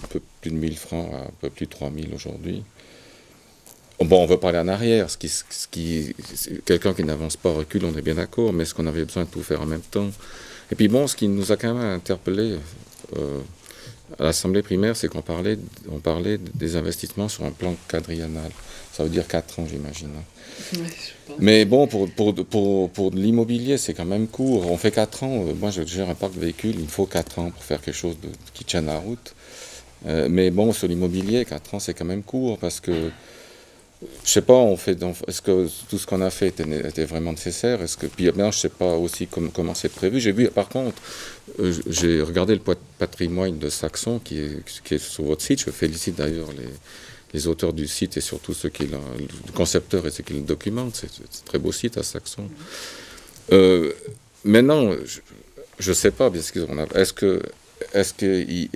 de 1000 francs à un peu plus de 3000 aujourd'hui. Bon, on veut parler en arrière. Quelqu'un qui n'avance pas recule, on est bien d'accord, mais est-ce qu'on avait besoin de tout faire en même temps? Et puis bon, ce qui nous a quand même interpellés à l'Assemblée primaire, c'est qu'on parlait des investissements sur un plan quadriennal. Ça veut dire 4 ans, j'imagine. Oui, mais bon, pour l'immobilier, c'est quand même court. On fait 4 ans. Moi, je gère un parc de véhicules. Il faut 4 ans pour faire quelque chose qui tienne la route. Mais bon, sur l'immobilier, 4 ans, c'est quand même court parce que, je sais pas, est-ce que tout ce qu'on a fait était vraiment nécessaire? Puis maintenant, je sais pas aussi comment c'est prévu. J'ai vu, par contre, j'ai regardé le patrimoine de Saxon qui est sur votre site. Je félicite d'ailleurs les auteurs du site et surtout le concepteur et ceux qui le documentent. C'est un très beau site à Saxon. Maintenant, je ne sais pas, est-ce qu'il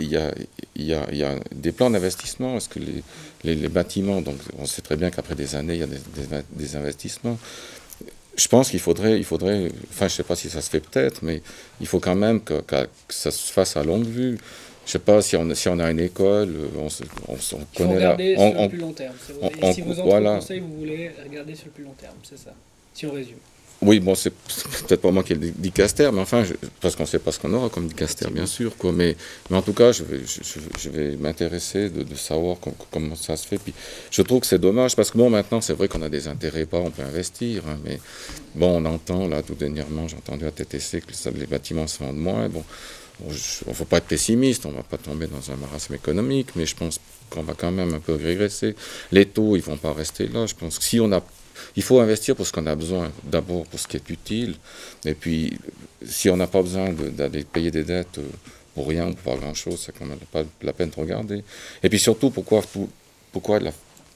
y a des plans d'investissement? Est-ce que les bâtiments, donc on sait très bien qu'après des années, il y a des investissements. Je pense qu'il faudrait, enfin je ne sais pas si ça se fait peut-être, mais il faut quand même que ça se fasse à longue vue. Je ne sais pas si on a une école, on connaît regarder sur le plus long terme. Et si vous entrez au conseil, vous voulez regarder sur le plus long terme, c'est ça, si on résume. Oui, bon, c'est peut-être pas moi qui ai le dicaster, mais enfin, parce qu'on ne sait pas ce qu'on aura comme dicaster, bien sûr, quoi. Mais en tout cas, je vais m'intéresser de savoir comment ça se fait. Puis, je trouve que c'est dommage, parce que bon, maintenant, c'est vrai qu'on a des intérêts pas, on peut investir, hein, mais bon, on entend, là, tout dernièrement, j'ai entendu à TTC que les bâtiments se vendent moins. Bon, il ne faut pas être pessimiste, on ne va pas tomber dans un marasme économique, mais je pense qu'on va quand même un peu régresser. Les taux, ils ne vont pas rester là. Je pense que si on a il faut investir pour ce qu'on a besoin, d'abord pour ce qui est utile, et puis si on n'a pas besoin d'aller payer des dettes pour rien ou pour pas grand-chose, c'est quand même pas la peine de regarder. Et puis surtout, pourquoi il a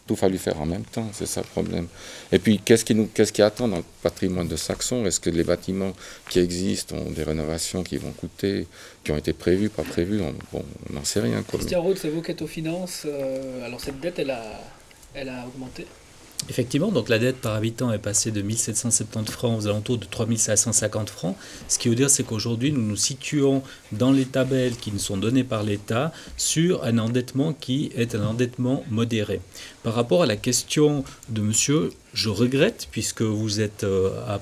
tout fallu faire en même temps, c'est ça le problème. Et puis, qu'est-ce qui attend dans le patrimoine de Saxon? Est-ce que les bâtiments qui existent ont des rénovations qui vont coûter, qui ont été prévues, pas prévues? On n'en sait rien. Christian Roth, c'est vous qui êtes aux finances. Alors cette dette, elle a augmenté? Effectivement, donc la dette par habitant est passée de 1770 francs aux alentours de 3550 francs. Ce qui veut dire, c'est qu'aujourd'hui, nous nous situons dans les tabelles qui nous sont données par l'État sur un endettement qui est un endettement modéré. Par rapport à la question de monsieur, je regrette, puisque vous êtes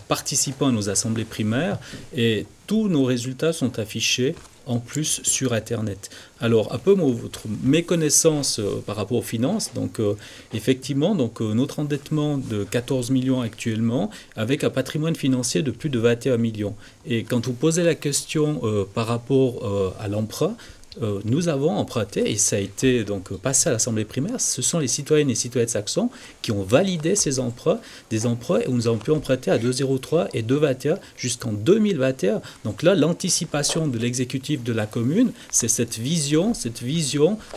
participant à nos assemblées primaires et tous nos résultats sont affichés en plus sur Internet. Alors, un peu votre méconnaissance par rapport aux finances. Donc, effectivement, notre endettement de 14 millions actuellement, avec un patrimoine financier de plus de 21 millions. Et quand vous posez la question par rapport à l'emprunt, nous avons emprunté, et ça a été donc passé à l'Assemblée primaire, ce sont les citoyennes et citoyens de Saxon qui ont validé ces emprunts, des emprunts où nous avons pu emprunter à 2,03 et 2,21 jusqu'en 2021. Donc là, l'anticipation de l'exécutif de la commune, c'est cette vision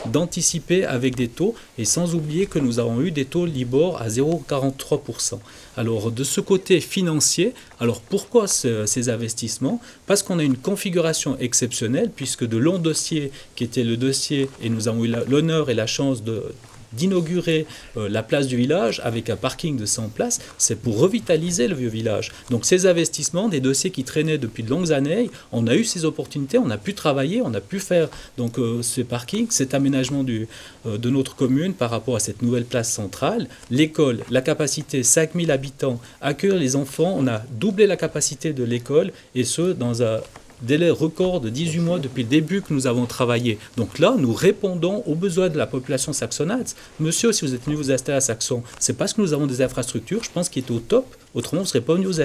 d'anticiper avec des taux, et sans oublier que nous avons eu des taux Libor à 0,43%. Alors, de ce côté financier, alors pourquoi ces investissements? Parce qu'on a une configuration exceptionnelle, puisque de longs dossiers, qui était le dossier, et nous avons eu l'honneur et la chance d'inaugurer la place du village avec un parking de 100 places, c'est pour revitaliser le vieux village. Donc ces investissements, des dossiers qui traînaient depuis de longues années, on a eu ces opportunités, on a pu travailler, on a pu faire donc ce parking, cet aménagement de notre commune par rapport à cette nouvelle place centrale. L'école, la capacité 5000 habitants, accueillir les enfants, on a doublé la capacité de l'école, et ce dans un délai record de 18 mois depuis le début que nous avons travaillé. Donc là, nous répondons aux besoins de la population saxonnaise. Monsieur, si vous êtes venu vous installer à Saxon, c'est parce que nous avons des infrastructures, je pense, qui étaient au top. Autrement, vous ne serez pas venu vous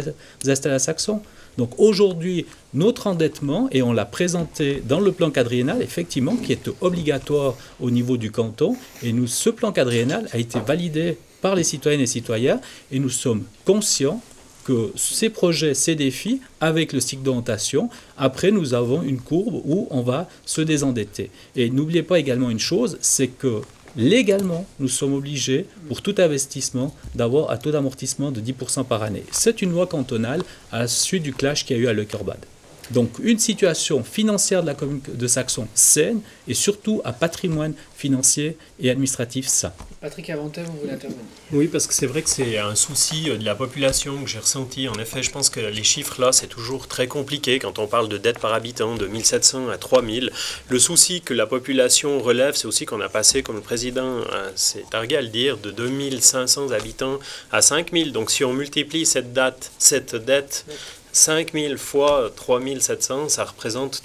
installer à Saxon. Donc aujourd'hui, notre endettement, et on l'a présenté dans le plan quadriennal, effectivement, qui est obligatoire au niveau du canton. Et ce plan quadriennal a été validé par les citoyennes et citoyens, et nous sommes conscients que ces projets, ces défis, avec le cycle d'orientation, après nous avons une courbe où on va se désendetter. Et n'oubliez pas également une chose, c'est que légalement, nous sommes obligés, pour tout investissement, d'avoir un taux d'amortissement de 10% par année. C'est une loi cantonale à la suite du clash qu'il y a eu à Leukerbad. Donc une situation financière de la commune de Saxon saine et surtout un patrimoine financier et administratif sain. Patrick Avantin, vous voulez intervenir? Oui, parce que c'est vrai que c'est un souci de la population que j'ai ressenti. En effet, je pense que les chiffres là, c'est toujours très compliqué quand on parle de dette par habitant de 1700 à 3000. Le souci que la population relève, c'est aussi qu'on a passé, comme le président s'est targué à le dire, de 2500 habitants à 5000. Donc si on multiplie cette dette 5000 fois 3700, ça représente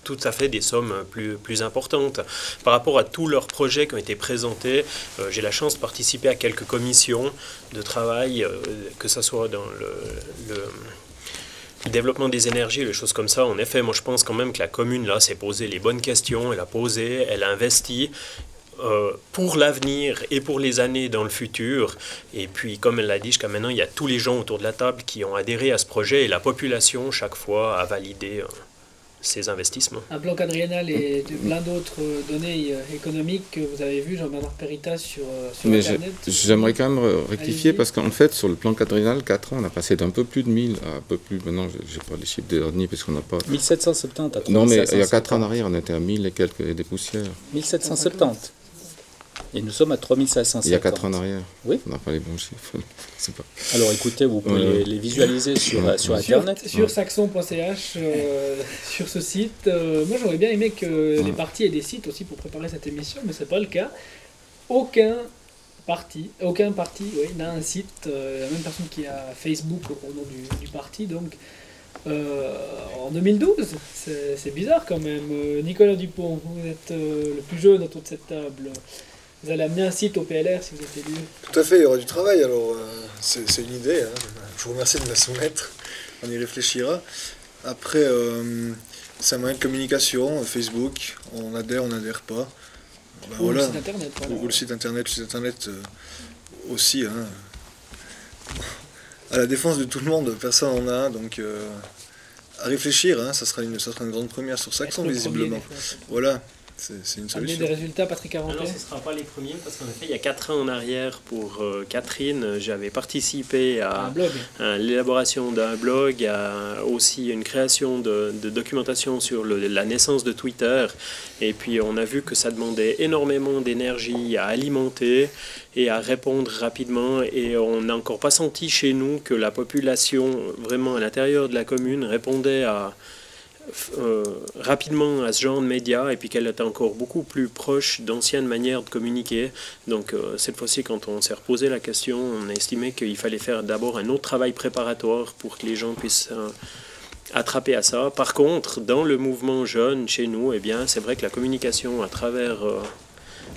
tout à fait des sommes plus importantes. Par rapport à tous leurs projets qui ont été présentés, j'ai la chance de participer à quelques commissions de travail, que ce soit dans le développement des énergies, les choses comme ça. En effet, moi je pense quand même que la commune là s'est posé les bonnes questions, elle a posé, elle a investi pour l'avenir et pour les années dans le futur. Et puis, comme elle l'a dit, jusqu'à maintenant, il y a tous les gens autour de la table qui ont adhéré à ce projet et la population, chaque fois, a validé ces investissements. Un plan quadriennal et plein d'autres données économiques que vous avez vues, Jean-Bernard Perita, sur Internet. J'aimerais quand même rectifier parce qu'en fait, sur le plan quadriennal, 4 ans, on a passé d'un peu plus de 1000 à un peu plus. Maintenant, je n'ai pas les chiffres derniers parce qu'on n'a pas. 1770 à 3770. Non, mais il y a 4 ans en arrière, on était à 1000 et quelques et des poussières. 1770. Et nous sommes à 3570. Il y a 4 ans en arrière. Oui. On n'a pas les bons chiffres. Pas... Alors écoutez, vous pouvez les visualiser sur Internet. Sur saxon.ch, sur ce site. Moi j'aurais bien aimé que les partis aient des sites aussi pour préparer cette émission, mais ce n'est pas le cas. Aucun parti n'a un site. La même personne qui a Facebook au nom du parti. Donc en 2012, c'est bizarre quand même. Nicolas Dupont, vous êtes le plus jeune autour de cette table. Vous allez amener un site au PLR si vous êtes élu. Tout à fait, il y aura du travail, alors c'est une idée. Hein. Je vous remercie de me la soumettre, on y réfléchira. Après, c'est un moyen de communication, Facebook, on n'adhère pas. Ben, ou voilà. le site internet. Voilà. Ou le site internet aussi. Hein. À la défense de tout le monde, personne n'en a un, donc à réfléchir, hein, ça sera une grande première sur Saxon, visiblement. Voilà. C'est une solution. Amener des résultats, Patrick Avantin. Non, ce ne sera pas les premiers, parce qu'en effet, il y a 4 ans en arrière, pour Catherine, j'avais participé à l'élaboration d'un blog, à aussi une création de documentation sur la naissance de Twitter. Et puis, on a vu que ça demandait énormément d'énergie à alimenter et à répondre rapidement. Et on n'a encore pas senti chez nous que la population, vraiment à l'intérieur de la commune, répondait rapidement à ce genre de médias, et puis qu'elle était encore beaucoup plus proche d'anciennes manières de communiquer. Donc cette fois-ci, quand on s'est reposé la question, on a estimé qu'il fallait faire d'abord un autre travail préparatoire pour que les gens puissent attraper à ça. Par contre, dans le mouvement jeune chez nous, eh bien, c'est vrai que la communication à travers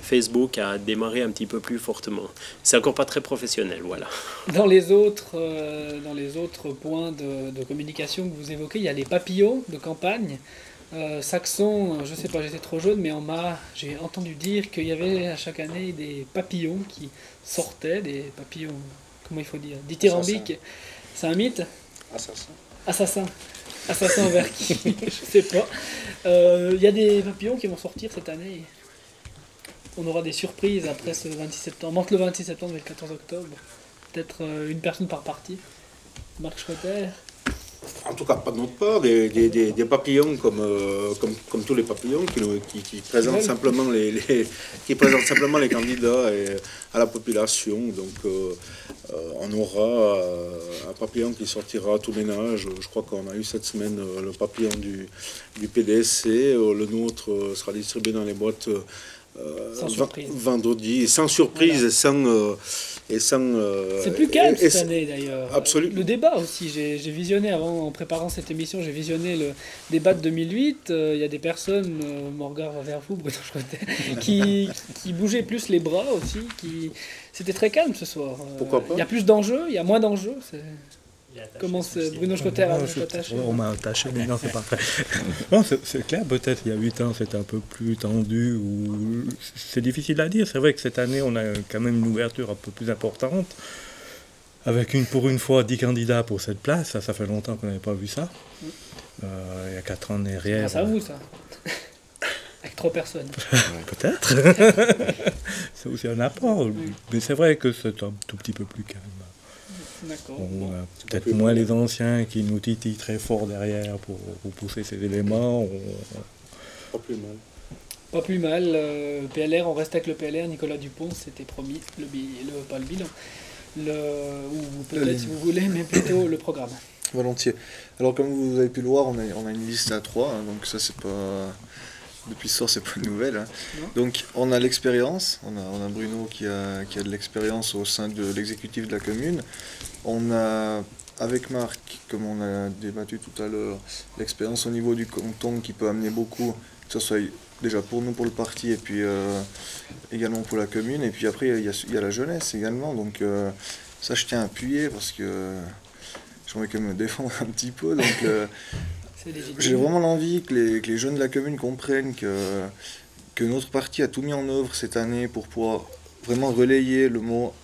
Facebook a démarré un petit peu plus fortement. C'est encore pas très professionnel, voilà. Dans les autres points de communication que vous évoquez, il y a les papillons de campagne. Saxon, je sais pas, j'étais trop jeune, mais j'ai entendu dire qu'il y avait à chaque année des papillons qui sortaient, des papillons, comment il faut dire, dithyrambiques. C'est un mythe? Assassin vers qui? Je sais pas. Il y a des papillons qui vont sortir cette année. On aura des surprises après ce 26 septembre, entre le 26 septembre et le 14 octobre. Peut-être une personne par parti. Marc Schroeter. En tout cas, pas de notre part, des papillons comme tous les papillons qui présentent simplement les candidats à la population. Donc on aura un papillon qui sortira à tout ménage. Je crois qu'on a eu cette semaine le papillon du PDSC. Le nôtre sera distribué dans les boîtes vendredi, sans surprise, voilà. C'est plus calme cette année d'ailleurs. Absolument. Le débat aussi, j'ai visionné en préparant cette émission, j'ai visionné le débat de 2008. Il y a des personnes, mon regard vers vous, Bruno Schroeter, qui bougeaient plus les bras aussi. C'était très calme ce soir. Pourquoi pas? Il y a plus d'enjeux, il y a moins d'enjeux. Comment Bruno Schroeter a attaché? On m'a attaché, mais non, c'est pas vrai. Non, c'est clair, peut-être il y a 8 ans c'était un peu plus tendu, ou c'est difficile à dire. C'est vrai que cette année on a quand même une ouverture un peu plus importante, avec pour une fois 10 candidats pour cette place. Ça fait longtemps qu'on n'avait pas vu ça. Il y a 4 ans derrière. C'est à vous ça. Avec 3 personnes. Peut-être. C'est aussi un apport. Mais c'est vrai que c'est un tout petit peu plus calme. D'accord. On a peut-être moins les anciens qui nous titillent très fort derrière pour pousser ces éléments. Pas plus mal. Pas plus mal. PLR, on reste avec le PLR. Nicolas Dupont, c'était promis. Pas le bilan. Ou peut-être si vous voulez, mais plutôt le programme. Volontiers. Alors comme vous avez pu le voir, on a une liste à 3, hein, donc ça c'est pas... Depuis ce soir, c'est pas une nouvelle. Hein. Donc on a l'expérience, on a Bruno qui a de l'expérience au sein de l'exécutif de la commune. On a, avec Marc, comme on a débattu tout à l'heure, l'expérience au niveau du canton qui peut amener beaucoup, que ce soit déjà pour nous, pour le parti, et puis également pour la commune. Et puis après, il y a la jeunesse également. Donc ça, je tiens à appuyer parce que j'aimerais quand même me défendre un petit peu. Donc j'ai vraiment l'envie que les jeunes de la commune comprennent que notre parti a tout mis en œuvre cette année pour pouvoir vraiment relayer le mot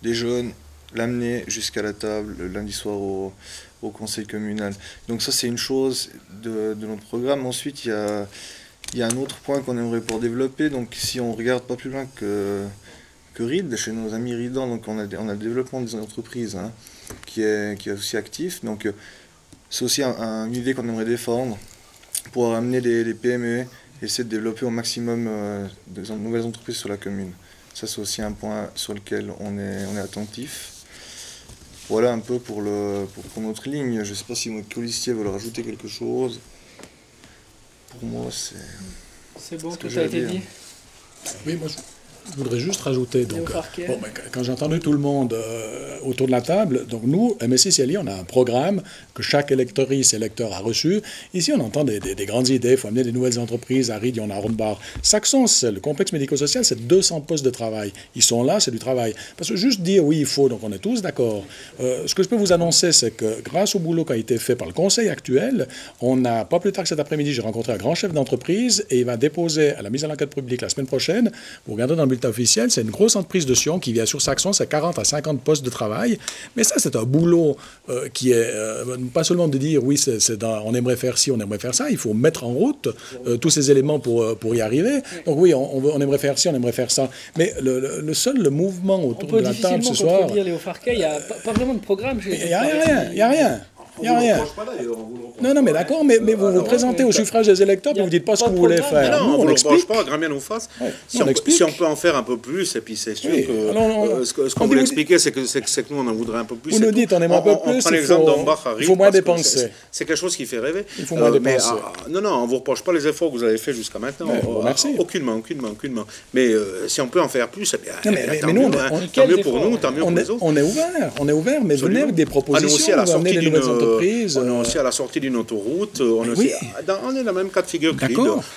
des jeunes, l'amener jusqu'à la table le lundi soir au conseil communal. Donc ça, c'est une chose de notre programme. Ensuite, il y a un autre point qu'on aimerait pouvoir développer. Donc si on regarde pas plus loin que RID, chez nos amis ridans, donc on a le développement des entreprises, hein, qui est aussi actif. Donc c'est aussi une idée qu'on aimerait défendre pour amener les PME et essayer de développer au maximum de nouvelles entreprises sur la commune. Ça, c'est aussi un point sur lequel on est attentif. Voilà un peu pour notre ligne. Je ne sais pas si votre colistier veut rajouter quelque chose. Pour moi, c'est bon, tout a été dit. Oui, moi je voudrais juste rajouter, donc, quand j'ai entendu tout le monde autour de la table, donc nous, MSI CLI, on a un programme que chaque électrice, électeur a reçu. Ici, on entend des grandes idées, il faut amener des nouvelles entreprises, à RID, on a Rondbar. Saxon, le complexe médico-social, c'est 200 postes de travail. Ils sont là, c'est du travail. Parce que juste dire oui, il faut, donc on est tous d'accord. Ce que je peux vous annoncer, c'est que grâce au boulot qui a été fait par le conseil actuel, on a, pas plus tard que cet après-midi, j'ai rencontré un grand chef d'entreprise et il va déposer à la mise à l'enquête publique la semaine prochaine. Vous regardez dans le bulletin officiel, c'est une grosse entreprise de Sion qui vient sur Saxon, c'est 40 à 50 postes de travail. Mais ça, c'est un boulot qui est pas seulement de dire oui, on aimerait faire ci, on aimerait faire ça. Il faut mettre en route tous ces éléments pour y arriver. Donc oui, on aimerait faire ci, on aimerait faire ça. Mais le mouvement autour de la table ce soir... On peut difficilement contredire Léo Farquet, il n'y a pas vraiment de programme chez il n'y a rien. Il n'y a rien. Non, mais d'accord, mais vous vous présentez au suffrage des électeurs et vous ne dites pas ce que vous voulez faire. Non, on n'explique pas, grand bien nous fasse. Si on peut en faire un peu plus, et puis c'est sûr que ce qu'on voulait expliquer, c'est que nous, on en voudrait un peu plus. Vous nous dites, on aimerait un peu plus, il faut moins dépenser. C'est quelque chose qui fait rêver. Il faut moins dépenser. Non, on ne vous reproche pas les efforts que vous avez faits jusqu'à maintenant. Merci. Aucunement. Mais si on peut en faire plus, tant mieux pour nous, tant mieux pour les autres. On est ouvert, mais venez avec des propositions, on va amener des nouvelles entreprises. On est aussi à la sortie d'une autoroute, on est dans le même cas de figure que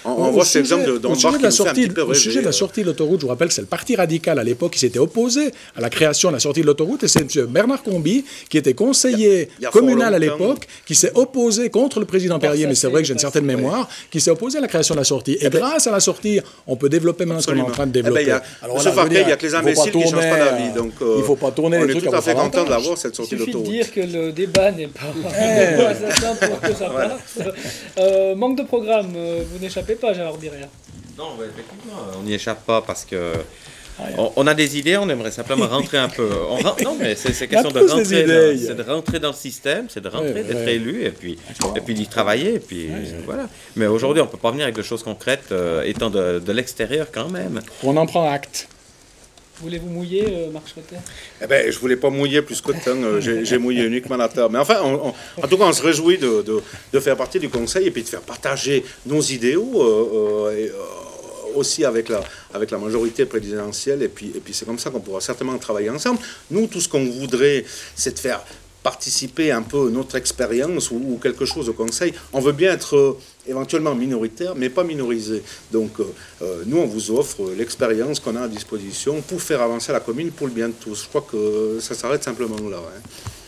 on voit cet exemple d'Andbar qui nous fait un petit peu rêver. Au sujet de la sortie de l'autoroute, je vous rappelle que c'est le Parti radical à l'époque qui s'était opposé à la création de la sortie de l'autoroute, et c'est M. Bernard Combi, qui était conseiller communal à l'époque, qui s'est opposé contre le président Perrier, mais c'est vrai que j'ai une certaine mémoire, qui s'est opposé à la création de la sortie. Et grâce à la sortie, on peut développer maintenant ce qu'on est en train de développer. Alors, M. Farquet, il n'y a que les imbéciles qui ne changent pas d'avis. Donc, il ne faut pas tourner les trucs à votre avantage. On est tout à fait content d'avoir cette sortie d'autoroute. Il suffit de dire que le débat n'est pas pour que ça passe. Manque de programme, vous n'échappez pas, Gérard Birrer. Non, effectivement, on n'y échappe pas parce que on a des idées, on aimerait simplement rentrer un peu. Non, mais c'est question de rentrer dans le système, c'est de rentrer, d'être élu et puis d'y travailler. Et puis, voilà. Mais aujourd'hui, on ne peut pas venir avec des choses concrètes étant de l'extérieur quand même. On en prend acte. Voulez-vous mouiller, Marc Schroeter ? Je ne voulais pas mouiller plus que temps, j'ai mouillé uniquement la terre. Mais enfin, en tout cas, on se réjouit de faire partie du conseil et puis de faire partager nos idéaux aussi avec la majorité présidentielle. Et puis c'est comme ça qu'on pourra certainement travailler ensemble. Nous, tout ce qu'on voudrait, c'est de faire participer un peu notre expérience ou quelque chose au conseil. On veut bien être éventuellement minoritaire, mais pas minorisé. Donc, nous, on vous offre l'expérience qu'on a à disposition pour faire avancer la commune pour le bien de tous. Je crois que ça s'arrête simplement là.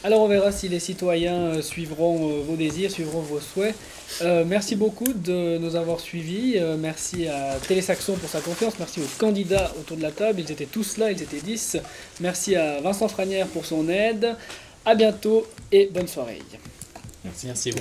Alors, on verra si les citoyens suivront vos désirs, suivront vos souhaits. Merci beaucoup de nous avoir suivis. Merci à Télé Saxon pour sa confiance. Merci aux candidats autour de la table. Ils étaient tous là, ils étaient 10. Merci à Vincent Franière pour son aide. À bientôt et bonne soirée. Merci. Merci.